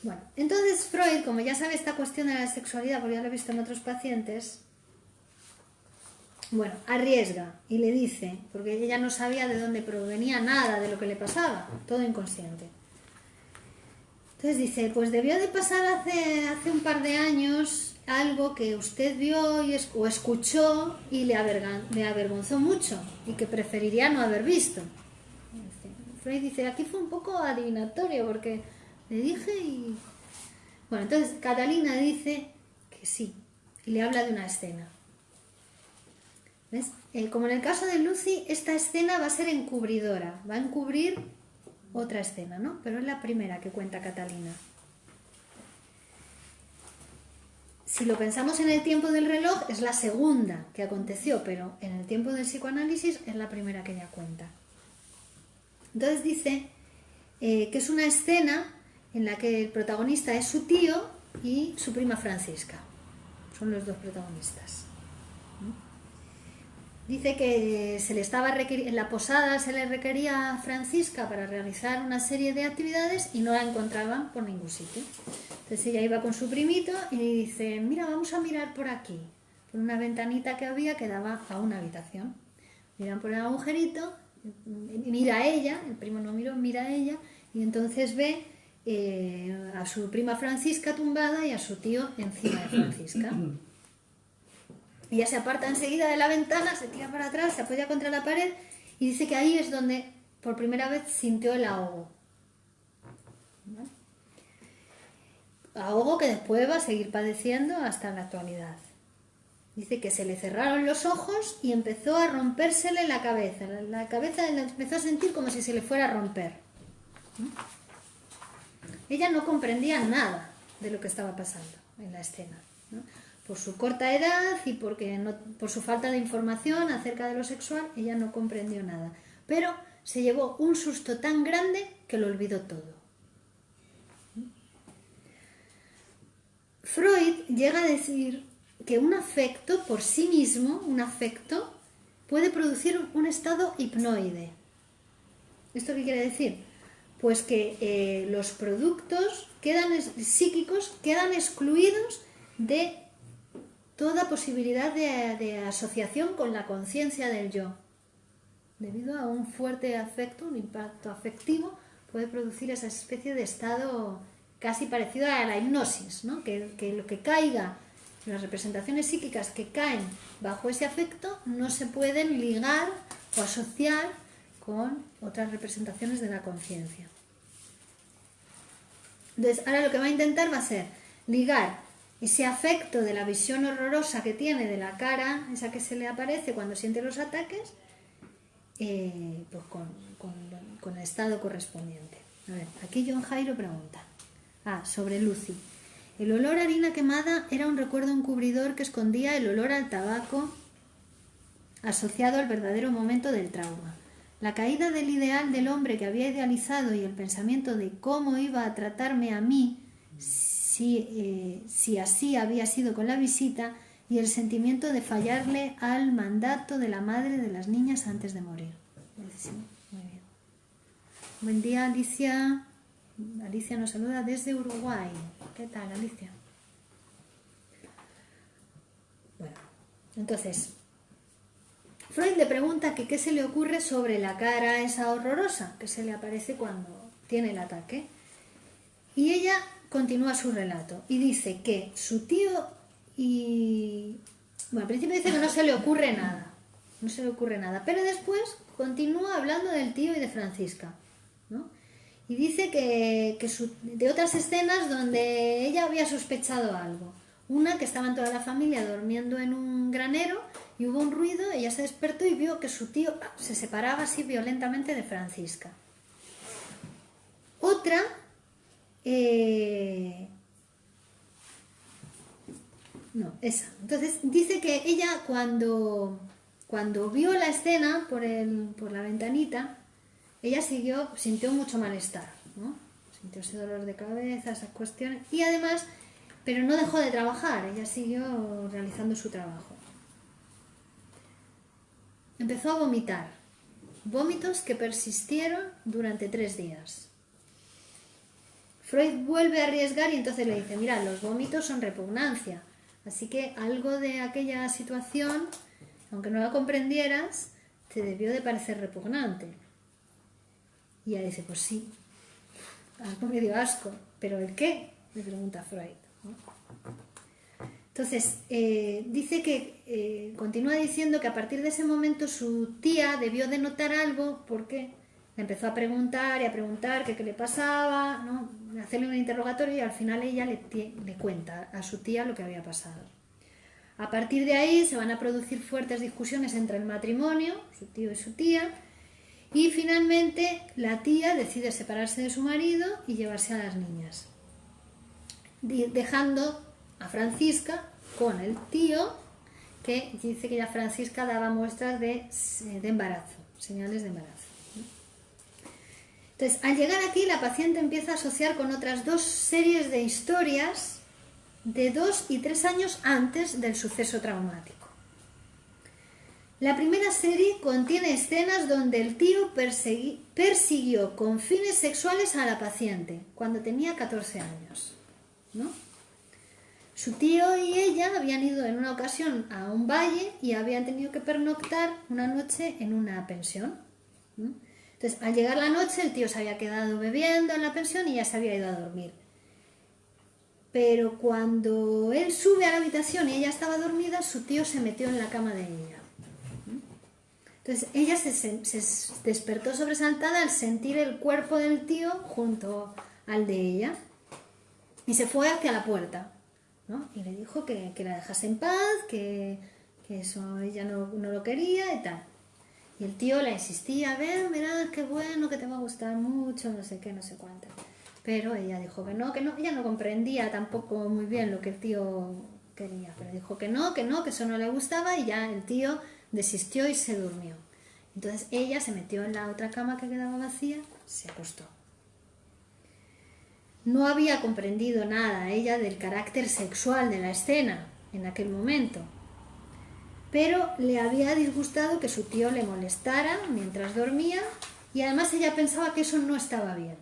Bueno, entonces Freud, como ya sabe esta cuestión de la sexualidad, porque ya lo he visto en otros pacientes, bueno, arriesga y le dice, porque ella no sabía de dónde provenía nada de lo que le pasaba, todo inconsciente. Entonces dice, pues debió de pasar hace un par de años algo que usted vio o escuchó y le avergonzó mucho y que preferiría no haber visto. Freud dice, aquí fue un poco adivinatorio porque le dije y... Bueno, entonces Catalina dice que sí y le habla de una escena. ¿Ves? Como en el caso de Lucy, esta escena va a ser encubridora, va a encubrir otra escena, ¿no? Pero es la primera que cuenta Catalina. Si lo pensamos en el tiempo del reloj, es la segunda que aconteció, pero en el tiempo del psicoanálisis es la primera que ella cuenta. Entonces dice que es una escena en la que el protagonista es su tío y su prima Francisca. Son los dos protagonistas. Dice que en la posada se le requería a Francisca para realizar una serie de actividades y no la encontraban por ningún sitio. Entonces ella iba con su primito y dice, mira, vamos a mirar por aquí, por una ventanita que había que daba a una habitación. Miran por el agujerito, mira a ella, el primo no miró, mira a ella, y entonces ve a su prima Francisca tumbada y a su tío encima de Francisca. Ella se aparta enseguida de la ventana, se tira para atrás, se apoya contra la pared y dice que ahí es donde por primera vez sintió el ahogo. ¿Vale? Ahogo que después va a seguir padeciendo hasta la actualidad. Dice que se le cerraron los ojos y empezó a rompérsele la cabeza. La cabeza la empezó a sentir como si se le fuera a romper. Ella no comprendía nada de lo que estaba pasando en la escena, ¿no? Por su corta edad y por su falta de información acerca de lo sexual, ella no comprendió nada. Pero se llevó un susto tan grande que lo olvidó todo. Freud llega a decir que un afecto por sí mismo, un afecto, puede producir un estado hipnoide. ¿Esto qué quiere decir? Pues que los productos psíquicos quedan excluidos de toda posibilidad de asociación con la conciencia del yo. Debido a un fuerte afecto, un impacto afectivo, puede producir esa especie de estado casi parecido a la hipnosis, ¿no? Que lo que caiga, las representaciones psíquicas que caen bajo ese afecto no se pueden ligar o asociar con otras representaciones de la conciencia. Entonces, ahora lo que va a intentar va a ser ligar ese afecto de la visión horrorosa que tiene de la cara, esa que se le aparece cuando siente los ataques, pues con el estado correspondiente. A ver, aquí John Jairo pregunta. Sobre Lucy. El olor a harina quemada era un recuerdo encubridor que escondía el olor al tabaco asociado al verdadero momento del trauma. La caída del ideal del hombre que había idealizado y el pensamiento de cómo iba a tratarme a mí si así había sido con la visita y el sentimiento de fallarle al mandato de la madre de las niñas antes de morir. Sí, muy bien. Buen día, Alicia. Alicia nos saluda desde Uruguay. ¿Qué tal, Alicia? Bueno, entonces, Freud le pregunta que qué se le ocurre sobre la cara esa horrorosa que se le aparece cuando tiene el ataque. Y ella continúa su relato y dice que su tío y... Bueno, al principio dice que no se le ocurre nada. No se le ocurre nada. Pero después continúa hablando del tío y de Francisca, ¿no? Y dice de otras escenas donde ella había sospechado algo. Una, que estaban toda la familia durmiendo en un granero y hubo un ruido, ella se despertó y vio que su tío se separaba así violentamente de Francisca. Otra, no, esa. Entonces dice que ella cuando vio la escena por la ventanita, ella sintió mucho malestar, ¿no? Sintió ese dolor de cabeza, esas cuestiones, y además, pero no dejó de trabajar, ella siguió realizando su trabajo. Empezó a vomitar, vómitos que persistieron durante 3 días. Freud vuelve a arriesgar y entonces le dice, mira, los vómitos son repugnancia, así que algo de aquella situación, aunque no la comprendieras, te debió de parecer repugnante. Y ella dice, pues sí, algo me dio asco, pero ¿el qué? Le pregunta Freud, ¿no? Entonces, dice que, continúa diciendo que a partir de ese momento su tía debió de notar algo porque le empezó a preguntar y a preguntar qué le pasaba, ¿no? Hacerle un interrogatorio y al final ella le cuenta a su tía lo que había pasado. A partir de ahí se van a producir fuertes discusiones entre el matrimonio, su tío y su tía, y finalmente la tía decide separarse de su marido y llevarse a las niñas, dejando a Francisca con el tío, que dice que ya Francisca daba muestras de embarazo, señales de embarazo. Entonces, al llegar aquí, la paciente empieza a asociar con otras 2 series de historias de 2 y 3 años antes del suceso traumático. La primera serie contiene escenas donde el tío persiguió con fines sexuales a la paciente cuando tenía 14 años, ¿no? Su tío y ella habían ido en una ocasión a un valle y habían tenido que pernoctar una noche en una pensión, ¿no? Entonces, al llegar la noche, el tío se había quedado bebiendo en la pensión y ya se había ido a dormir. Pero cuando él sube a la habitación y ella estaba dormida, su tío se metió en la cama de ella. Entonces ella se despertó sobresaltada al sentir el cuerpo del tío junto al de ella y se fue hacia la puerta, ¿no? Y le dijo que la dejase en paz, que eso ella no lo quería y tal. Y el tío la insistía, ven, verás qué bueno, que te va a gustar mucho, no sé qué, no sé cuánto. Pero ella dijo que no, ella no comprendía tampoco muy bien lo que el tío quería, pero dijo que eso no le gustaba y ya el tío desistió y se durmió. Entonces ella se metió en la otra cama que quedaba vacía, se acostó. No había comprendido nada ella del carácter sexual de la escena en aquel momento, pero le había disgustado que su tío le molestara mientras dormía y además ella pensaba que eso no estaba bien.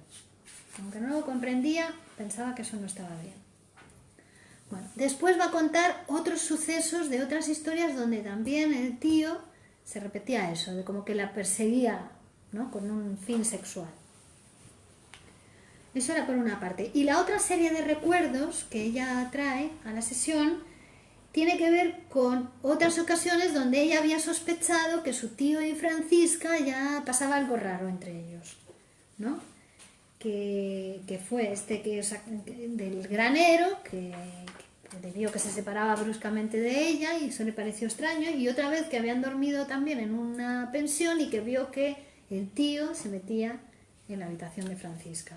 Aunque no lo comprendía, pensaba que eso no estaba bien. Bueno, después va a contar otros sucesos de otras historias donde también el tío se repetía eso, de como que la perseguía, ¿no? Con un fin sexual. Eso era por una parte. Y la otra serie de recuerdos que ella trae a la sesión tiene que ver con otras ocasiones donde ella había sospechado que su tío y Francisca ya pasaba algo raro entre ellos, ¿no? Que fue del granero, que debió que se separaba bruscamente de ella y eso le pareció extraño, y otra vez que habían dormido también en una pensión y que vio que el tío se metía en la habitación de Francisca.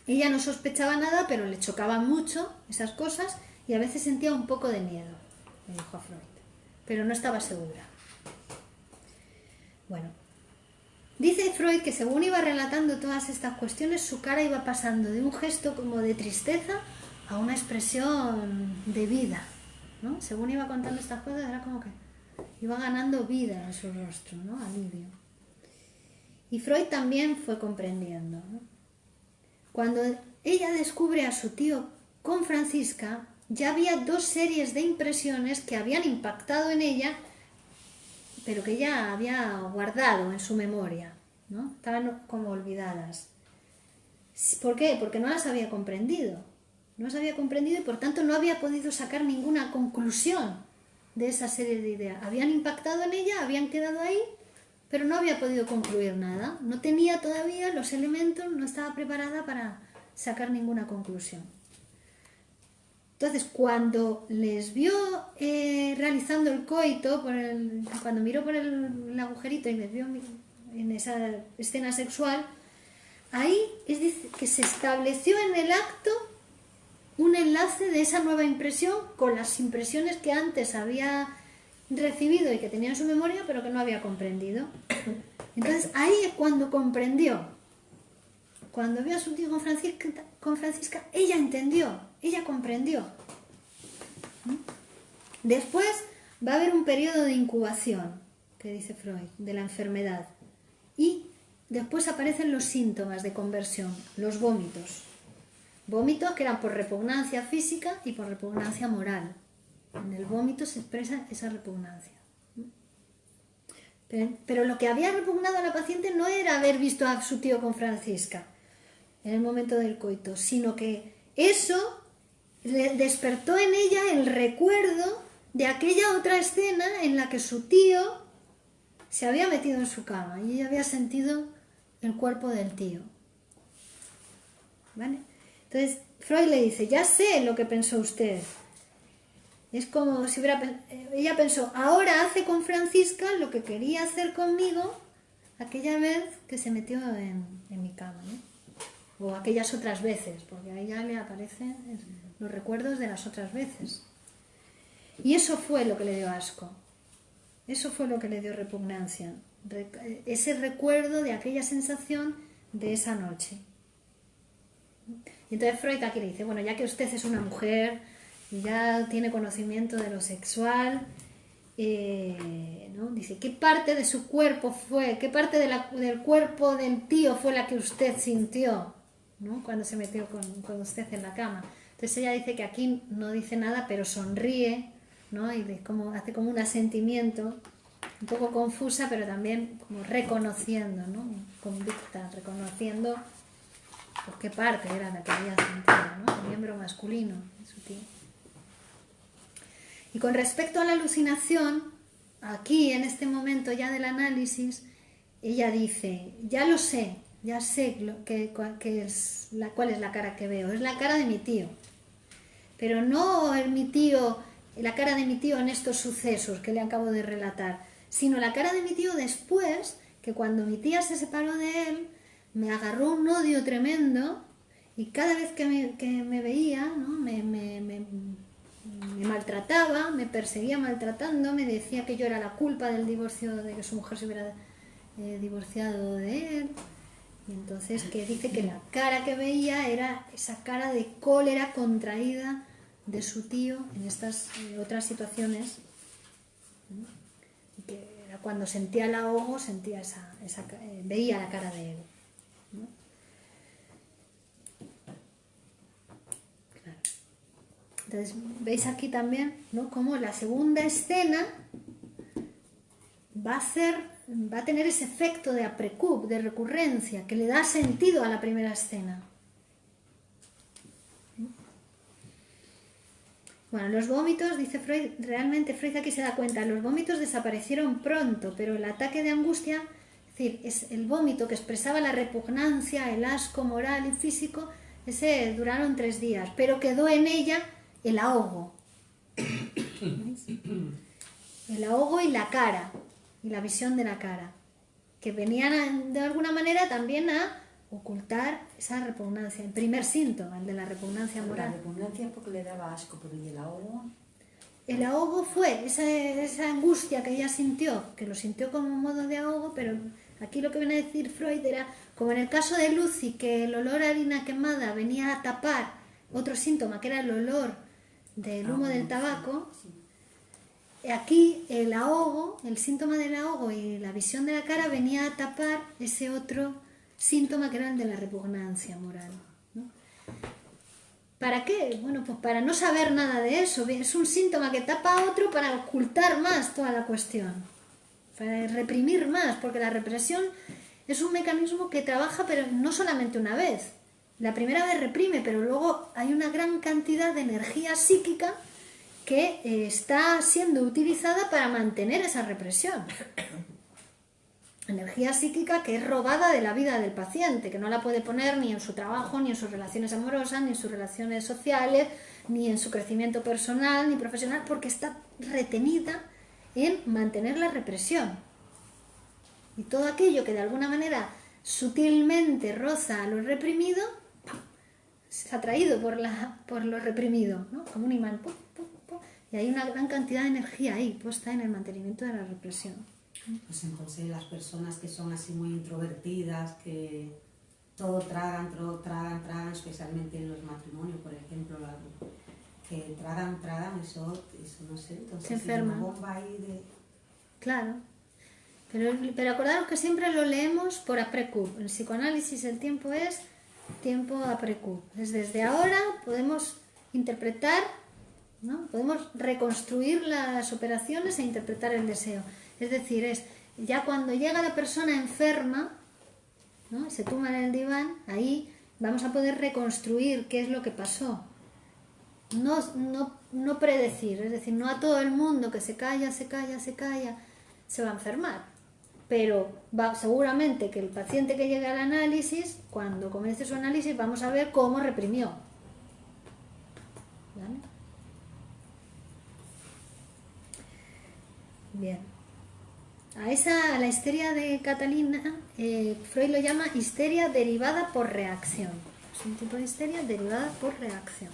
Ella no sospechaba nada, pero le chocaban mucho esas cosas y a veces sentía un poco de miedo, me dijo a Freud, pero no estaba segura. Bueno, dice Freud que según iba relatando todas estas cuestiones, su cara iba pasando de un gesto como de tristeza a una expresión de vida, ¿no? Según iba contando estas cosas, era como que iba ganando vida en su rostro, ¿no? Alivio. Y Freud también fue comprendiendo, ¿no? Cuando ella descubre a su tío con Francisca, ya había dos series de impresiones que habían impactado en ella, pero que ella había guardado en su memoria, ¿no? Estaban como olvidadas. ¿Por qué? Porque no las había comprendido. No las había comprendido y por tanto no había podido sacar ninguna conclusión de esa serie de ideas. Habían impactado en ella, habían quedado ahí, pero no había podido concluir nada. No tenía todavía los elementos, no estaba preparada para sacar ninguna conclusión. Entonces, cuando les vio realizando el coito, cuando miró por el agujerito y les vio en esa escena sexual, ahí es decir, que se estableció en el acto un enlace de esa nueva impresión con las impresiones que antes había recibido y que tenía en su memoria, pero que no había comprendido. Entonces, ahí es cuando comprendió. Cuando vio a su tío con Francisca, ella entendió, ella comprendió. Después va a haber un periodo de incubación, que dice Freud, de la enfermedad. Y después aparecen los síntomas de conversión, los vómitos. Vómitos que eran por repugnancia física y por repugnancia moral. En el vómito se expresa esa repugnancia. Pero lo que había repugnado a la paciente no era haber visto a su tío con Francisca en el momento del coito, sino que eso le despertó en ella el recuerdo de aquella otra escena en la que su tío se había metido en su cama y ella había sentido el cuerpo del tío. ¿Vale? Entonces Freud le dice, ya sé lo que pensó usted. Es como si ella pensó, ahora hace con Francisca lo que quería hacer conmigo aquella vez que se metió en mi cama, ¿no? O aquellas otras veces, porque a ella le aparecen los recuerdos de las otras veces. Y eso fue lo que le dio asco. Eso fue lo que le dio repugnancia. Ese recuerdo de aquella sensación de esa noche. Y entonces Freud aquí le dice, bueno, ya que usted es una mujer y ya tiene conocimiento de lo sexual, ¿no? Dice, ¿qué parte de su cuerpo fue, qué parte del cuerpo del tío fue la que usted sintió, ¿no? Cuando se metió con usted en la cama? Entonces ella dice que aquí no dice nada, pero sonríe, ¿no? Y hace como un asentimiento, un poco confusa, pero también como reconociendo, ¿no? Convicta, reconociendo por qué parte era la que había sentido, ¿no? El miembro masculino de su tío. Y con respecto a la alucinación, aquí en este momento ya del análisis, ella dice, ya lo sé, ya sé cuál es la cara que veo, es la cara de mi tío. Pero no la cara de mi tío en estos sucesos que le acabo de relatar, sino la cara de mi tío después, que cuando mi tía se separó de él, me agarró un odio tremendo y cada vez que me veía, ¿no? me maltrataba, me perseguía maltratando, me decía que yo era la culpa del divorcio, de que su mujer se hubiera divorciado de él. Y entonces que dice que la cara que veía era esa cara de cólera contraída de su tío en estas otras situaciones, ¿no? Y que era cuando sentía el ahogo, veía la cara de él, ¿no? Claro. Entonces veis aquí también, ¿no? Como la segunda escena va a tener ese efecto de aprecub, de recurrencia, que le da sentido a la primera escena. Bueno, los vómitos, dice Freud, realmente Freud aquí se da cuenta, los vómitos desaparecieron pronto, pero el ataque de angustia, es decir, es el vómito que expresaba la repugnancia, el asco moral y físico, ese duraron 3 días, pero quedó en ella el ahogo. ¿Veis? El ahogo y la cara, y la visión de la cara, que venían de alguna manera también a ocultar esa repugnancia, el primer síntoma, el de la repugnancia moral. La repugnancia es porque le daba asco, pero ¿y el ahogo? El ahogo fue esa angustia que ella sintió, que lo sintió como un modo de ahogo, pero aquí lo que viene a decir Freud era, como en el caso de Lucy, que el olor a harina quemada venía a tapar otro síntoma, que era el olor del humo del tabaco. Aquí el ahogo, el síntoma del ahogo y la visión de la cara venía a tapar ese otro síntoma que era el de la repugnancia moral, ¿no? ¿Para qué? Bueno, pues para no saber nada de eso. Es un síntoma que tapa a otro para ocultar más toda la cuestión, para reprimir más, porque la represión es un mecanismo que trabaja, pero no solamente una vez. La primera vez reprime, pero luego hay una gran cantidad de energía psíquica que está siendo utilizada para mantener esa represión. Energía psíquica que es robada de la vida del paciente, que no la puede poner ni en su trabajo, ni en sus relaciones amorosas, ni en sus relaciones sociales, ni en su crecimiento personal, ni profesional, porque está retenida en mantener la represión. Y todo aquello que de alguna manera sutilmente roza a lo reprimido, es atraído por lo reprimido, ¿no? Como un imán. ¡Pum, pum, pum! Y hay una gran cantidad de energía ahí puesta en el mantenimiento de la represión. Pues entonces las personas que son así muy introvertidas, que todo tragan, especialmente en los matrimonios, por ejemplo, que tragan, eso no sé, entonces se enferman. Una bomba ahí de... Claro, pero acordaros que siempre lo leemos por aprecub. En psicoanálisis el tiempo es tiempo aprecub. Desde ahora podemos interpretar, ¿no? Podemos reconstruir las operaciones e interpretar el deseo. Es decir, ya cuando llega la persona enferma, ¿no? Se tumba en el diván, ahí vamos a poder reconstruir qué es lo que pasó. No predecir, es decir, no a todo el mundo que se calla, se va a enfermar. Pero seguramente que el paciente que llegue al análisis, cuando comience su análisis, vamos a ver cómo reprimió. ¿Vale? Bien. A la histeria de Catalina, Freud lo llama histeria derivada por reacción. Es un tipo de histeria derivada por reacción.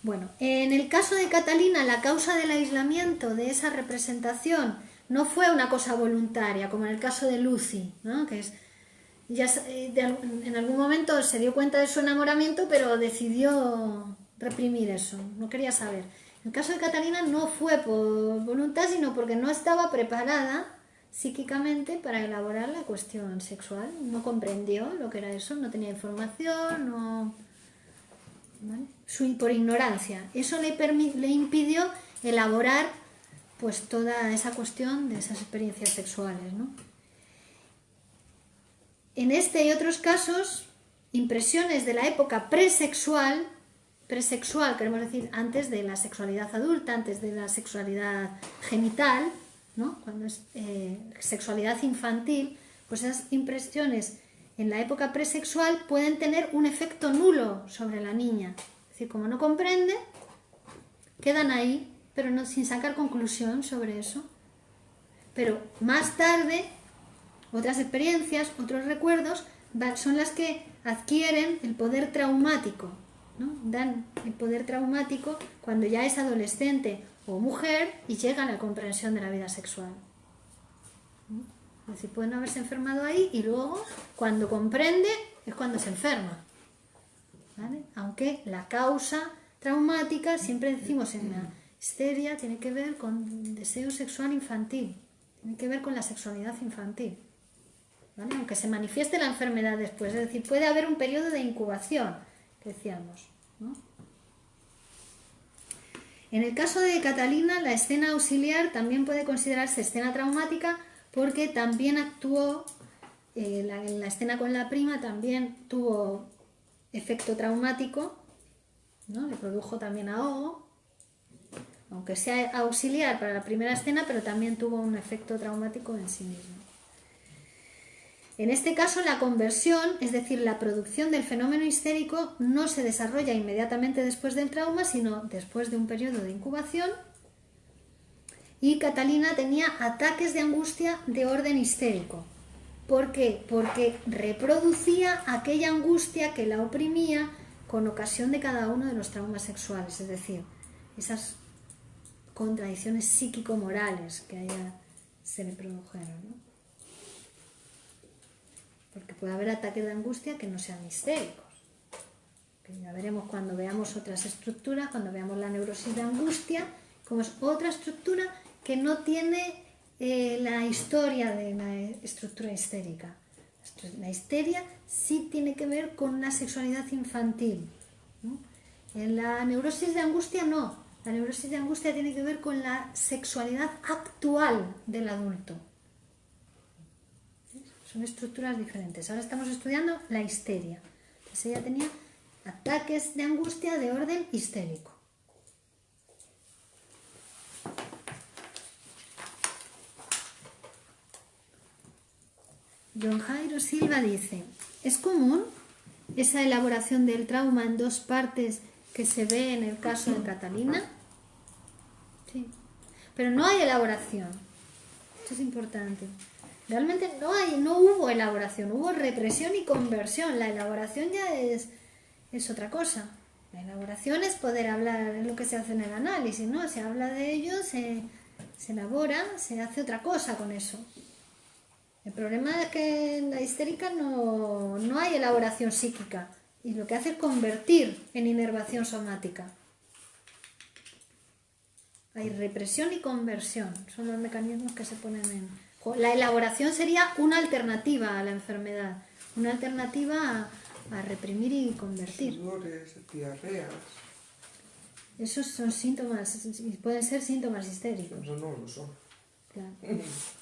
Bueno, en el caso de Catalina, la causa del aislamiento de esa representación no fue una cosa voluntaria, como en el caso de Lucy, ¿no? Que en algún momento se dio cuenta de su enamoramiento, pero decidió reprimir eso, no quería saber. En el caso de Catalina no fue por voluntad, sino porque no estaba preparada psíquicamente para elaborar la cuestión sexual. No comprendió lo que era eso, no tenía información, ¿vale? Por ignorancia. Eso le impidió elaborar pues toda esa cuestión de esas experiencias sexuales, ¿no? En este y otros casos, impresiones de la época presexual, queremos decir antes de la sexualidad adulta, antes de la sexualidad genital, ¿no? Cuando es sexualidad infantil, pues esas impresiones en la época presexual pueden tener un efecto nulo sobre la niña. Es decir, como no comprende, quedan ahí, pero no, sin sacar conclusión sobre eso. Pero más tarde, otras experiencias, otros recuerdos, son las que adquieren el poder traumático, ¿no? Dan el poder traumático cuando ya es adolescente o mujer y llega a la comprensión de la vida sexual. Es decir, pueden haberse enfermado ahí y luego, cuando comprende, es cuando se enferma, ¿vale? Aunque la causa traumática, siempre decimos en la histeria, tiene que ver con deseo sexual infantil, tiene que ver con la sexualidad infantil, ¿vale? Aunque se manifieste la enfermedad después, es decir, puede haber un periodo de incubación, que decíamos, ¿no? En el caso de Catalina, la escena auxiliar también puede considerarse escena traumática porque también actuó, en la escena con la prima también tuvo efecto traumático, ¿no? Le produjo también ahogo, aunque sea auxiliar para la primera escena, pero también tuvo un efecto traumático en sí mismo. En este caso, la conversión, es decir, la producción del fenómeno histérico, no se desarrolla inmediatamente después del trauma, sino después de un periodo de incubación. Y Catalina tenía ataques de angustia de orden histérico. ¿Por qué? Porque reproducía aquella angustia que la oprimía con ocasión de cada uno de los traumas sexuales, es decir, esas contradicciones psíquico-morales que a ella se le produjeron, ¿no? Porque puede haber ataques de angustia que no sean histéricos. Que ya veremos cuando veamos otras estructuras, cuando veamos la neurosis de angustia, como es otra estructura que no tiene la historia de la estructura histérica. La histeria sí tiene que ver con la sexualidad infantil, ¿no? En la neurosis de angustia no. La neurosis de angustia tiene que ver con la sexualidad actual del adulto. Son estructuras diferentes. Ahora estamos estudiando la histeria. Entonces ella tenía ataques de angustia de orden histérico. John Jairo Silva dice: ¿es común esa elaboración del trauma en dos partes que se ve en el caso de Catalina? Sí. Pero no hay elaboración. Esto es importante. Realmente no hubo elaboración, hubo represión y conversión. La elaboración ya es otra cosa. La elaboración es poder hablar, es lo que se hace en el análisis, ¿no? Se habla de ello, se elabora, se hace otra cosa con eso. El problema es que en la histérica no hay elaboración psíquica y lo que hace es convertir en inervación somática. Hay represión y conversión, son los mecanismos que se ponen en... La elaboración sería una alternativa a la enfermedad, una alternativa a reprimir y convertir. Sudores, diarreas. Esos son síntomas, pueden ser síntomas histéricos. No lo son. Claro. He visto.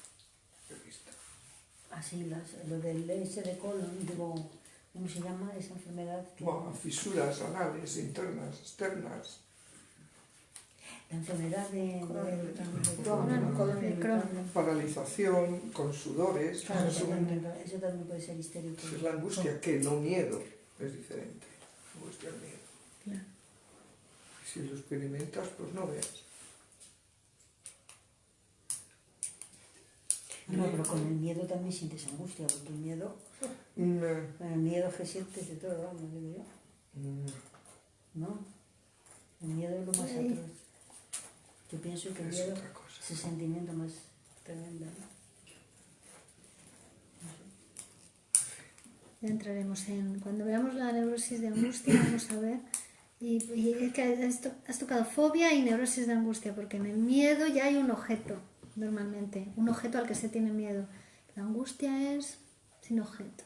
Así, lo del ese de colon, digo, ¿cómo se llama esa enfermedad? Fisuras anales, internas, externas. La enfermedad de Crohn. Paralización, con sudores. Claro, eso eso también puede ser histérico. es la angustia, que no miedo. Es diferente. Angustia al miedo. Claro. Y si lo experimentas, pues no veas. No, pero con el miedo también sientes angustia, porque el miedo, con el miedo que sientes de todo, vamos, digo yo. ¿No? El miedo es lo más atroz. Yo pienso que el Es miedo otra cosa. es el sentimiento más tremendo, ¿no? Ya entraremos en... Cuando veamos la neurosis de angustia vamos a ver... Y es que has tocado fobia y neurosis de angustia, porque en el miedo ya hay un objeto, normalmente, un objeto al que se tiene miedo. La angustia es sin objeto.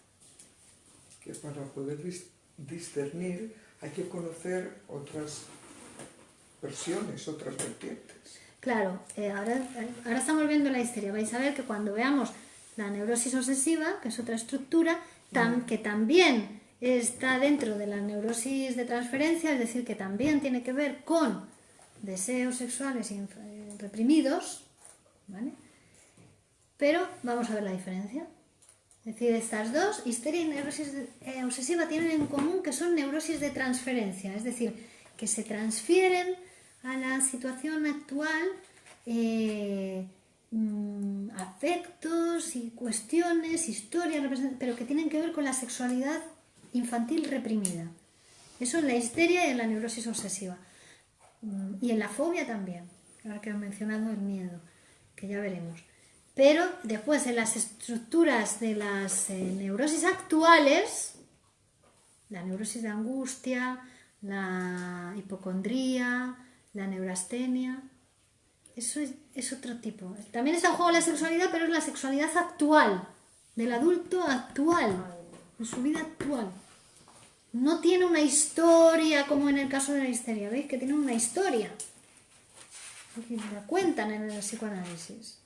Que para poder discernir hay que conocer otras versiones, otras vertientes. Claro, ahora estamos viendo la histeria. Vais a ver que cuando veamos la neurosis obsesiva, que es otra estructura, que también está dentro de la neurosis de transferencia, es decir, que también tiene que ver con deseos sexuales reprimidos, ¿vale? Pero vamos a ver la diferencia. Es decir, estas dos, histeria y neurosis obsesiva, tienen en común que son neurosis de transferencia, es decir, que se transfieren a la situación actual afectos y cuestiones, historias, pero que tienen que ver con la sexualidad infantil reprimida. Eso en la histeria y en la neurosis obsesiva. Y en la fobia también, ahora que he mencionado el miedo, que ya veremos. Pero después en las estructuras de las neurosis actuales, la neurosis de angustia, la hipocondría, la neurastenia, eso es otro tipo. También está en juego la sexualidad, pero es la sexualidad actual, del adulto actual, en su vida actual. No tiene una historia como en el caso de la histeria, ¿veis? Que tiene una historia. y la cuentan en el psicoanálisis.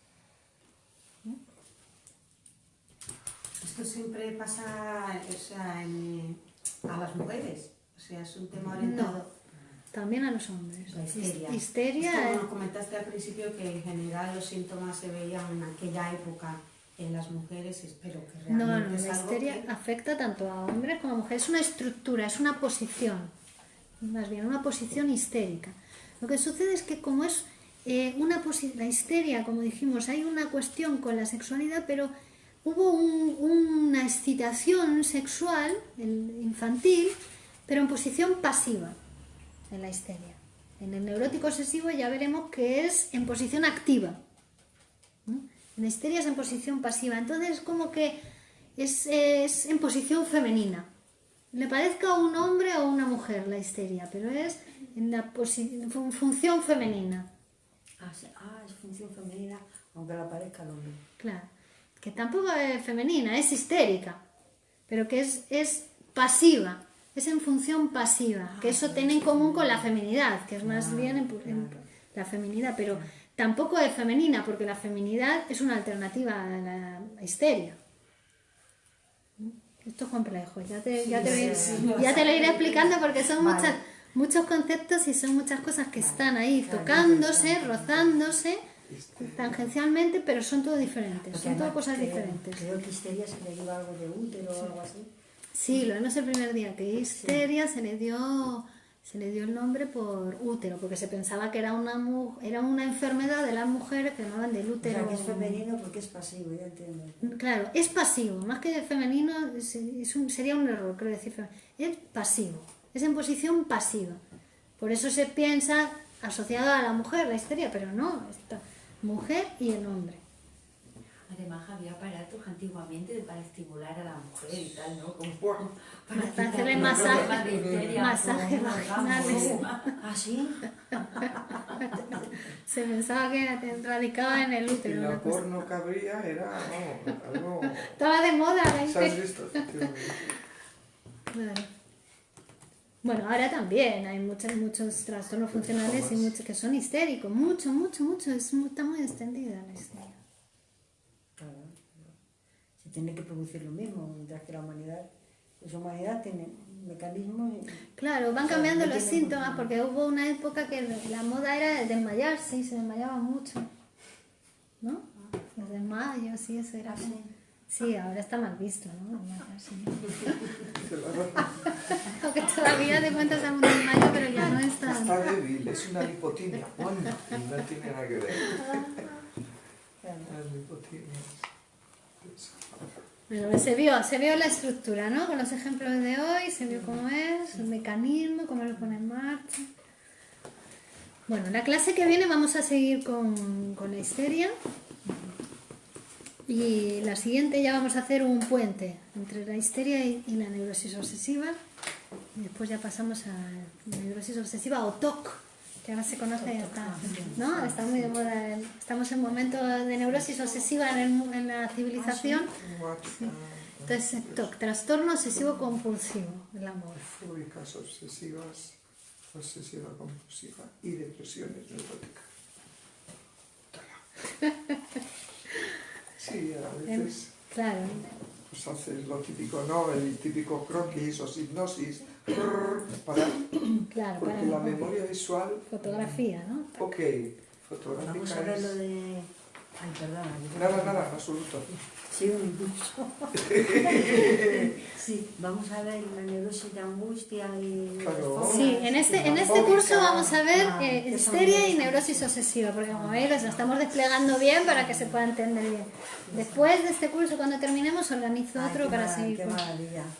Esto siempre pasa, o sea, a las mujeres, o sea, es un tema orientado. También a los hombres. La histeria. Histeria Es como comentaste al principio que en general los síntomas se veían en aquella época en las mujeres, pero que no, realmente no, es la algo histeria que... afecta tanto a hombres como a mujeres. Es una estructura, es una posición, más bien una posición histérica. Lo que sucede es que como es la histeria, como dijimos, hay una cuestión con la sexualidad, pero hubo una excitación sexual infantil, pero en posición pasiva en la histeria. En el neurótico obsesivo ya veremos que es en posición activa. En la histeria es en posición pasiva, entonces como que es en posición femenina. Le parezca a un hombre o una mujer la histeria, pero es en la función femenina. Es función femenina, aunque la parezca al hombre. Claro, que tampoco es femenina, es histérica, pero que es pasiva, es en función pasiva, que eso tiene en común con la feminidad, que es más bien en la feminidad, pero tampoco es femenina, porque la feminidad es una alternativa a la histeria. Esto es complejo, ya te lo iré explicando porque son muchos conceptos y son muchas cosas que están ahí tocándose, rozándose, tangencialmente, pero son todo diferentes, son todo cosas diferentes. Creo que histeria se le lleva algo de útero o algo así. Sí, lo vimos el primer día, que histeria se le dio el nombre por útero, porque se pensaba que era una enfermedad de las mujeres que llamaban del útero. O sea, que es femenino porque es pasivo, ya entiendo. Claro, es pasivo, más que femenino sería un error, creo decir femenino. Es pasivo, es en posición pasiva. Por eso se piensa asociado a la mujer, la histeria, pero no, está mujer y el hombre. Además había aparatos antiguamente para estimular a la mujer y tal, ¿no? Como Para hacerle masajes vaginales. ¿Ah, sí? Se pensaba que radicaba en el Y útero. la una cosa. porno que habría era algo... Estaba de moda la ¿Se has histeria. visto? Claro. Bueno, ahora también hay muchos trastornos funcionales y muchos que son histéricos. Mucho. Está muy extendida la histeria. Claro. Se tiene que producir lo mismo, mientras que la humanidad tiene mecanismos... Claro, van cambiando los síntomas porque hubo una época que la moda era desmayarse y se desmayaba mucho. ¿No? Los desmayos, sí, eso era así. Sí, ahora está mal visto, ¿no? Desmayarse. Aunque todavía te cuentas algún desmayo, pero ya no está. Está débil, es una lipotimia. Bueno, no tiene nada que ver. Las lipotimias. Bueno, se vio la estructura, ¿no? Con los ejemplos de hoy, se vio cómo es, el mecanismo, cómo lo pone en marcha. Bueno, la clase que viene vamos a seguir con la histeria. Y la siguiente ya vamos a hacer un puente entre la histeria y la neurosis obsesiva. Y después ya pasamos a la neurosis obsesiva o TOC, que ahora se conoce, ya está, ¿no? Está muy de moda. Estamos en un momento de neurosis obsesiva en la civilización. Sí. Entonces, TOC, trastorno obsesivo compulsivo, el amor. Fóbicas obsesivas, obsesiva compulsiva y depresiones neuróticas. Sí, a veces Claro. pues haces lo típico, ¿no? El típico croquis o hipnosis para, Claro, porque para la memoria visual, fotografía, ¿no? ok, Vamos fotográfica a ver es... lo de... Ay, perdona. Nada, en absoluto. Sí, un impulso. Sí, vamos a ver la neurosis de angustia y... Claro. Sí, en este curso vamos a ver histeria y neurosis obsesiva, porque como veis lo estamos desplegando bien para que se pueda entender bien. Después de este curso, cuando terminemos, organizo otro para seguir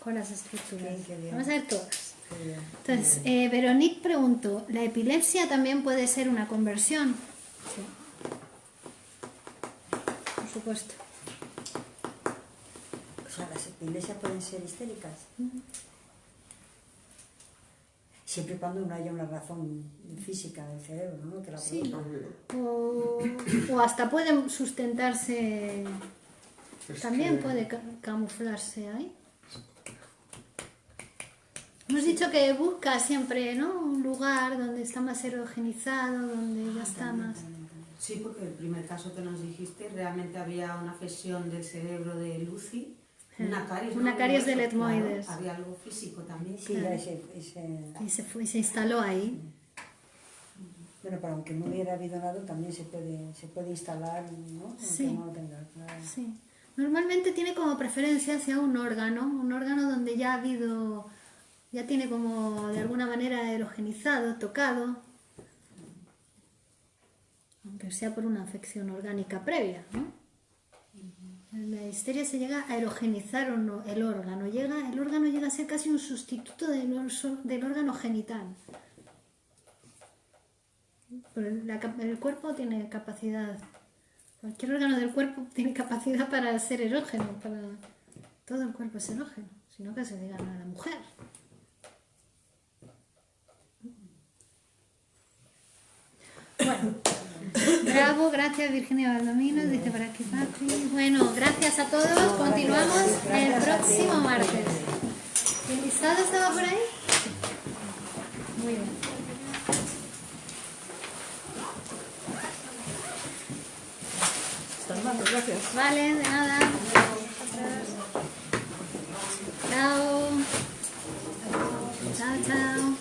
con las estructuras. Qué bien. Vamos a ver todas. Qué bien. Entonces, Veronique preguntó, ¿la epilepsia también puede ser una conversión? Sí. Por supuesto. O sea, las epilepsias pueden ser histéricas. Siempre y cuando no haya una razón física del cerebro, ¿no? Que la Sí. produzca. O hasta pueden sustentarse, Es también que- puede camuflarse ahí. Hemos dicho que busca siempre, ¿no? Un lugar donde está más erogenizado, donde ya está más... Sí, porque el primer caso que nos dijiste, realmente había una afección del cerebro de Lucy, una caries. Una ¿no? caries del Claro, etmoides. había algo físico también. Sí, Claro. ya ese... Y se fue, y se instaló ahí. Bueno, pero aunque no hubiera habido nada, también se puede instalar, ¿no? Aunque Sí. no tenga nada. Sí. Normalmente tiene como preferencia hacia un órgano donde ya ha habido, ya tiene como de alguna manera erogenizado, tocado, aunque sea por una afección orgánica previa, ¿no? En la histeria se llega a erogenizar el órgano, el órgano llega a ser casi un sustituto del órgano genital. Pero el cuerpo tiene capacidad, cualquier órgano del cuerpo tiene capacidad para ser erógeno, todo el cuerpo es erógeno, sino que se diga a la mujer. Bueno, bravo, gracias Virginia Valdomino, dice por aquí Patri. Bueno, gracias a todos, continuamos el próximo martes. ¿El listado estaba por ahí? Muy bien. Gracias. Vale, de nada. Chao. Chao, chao.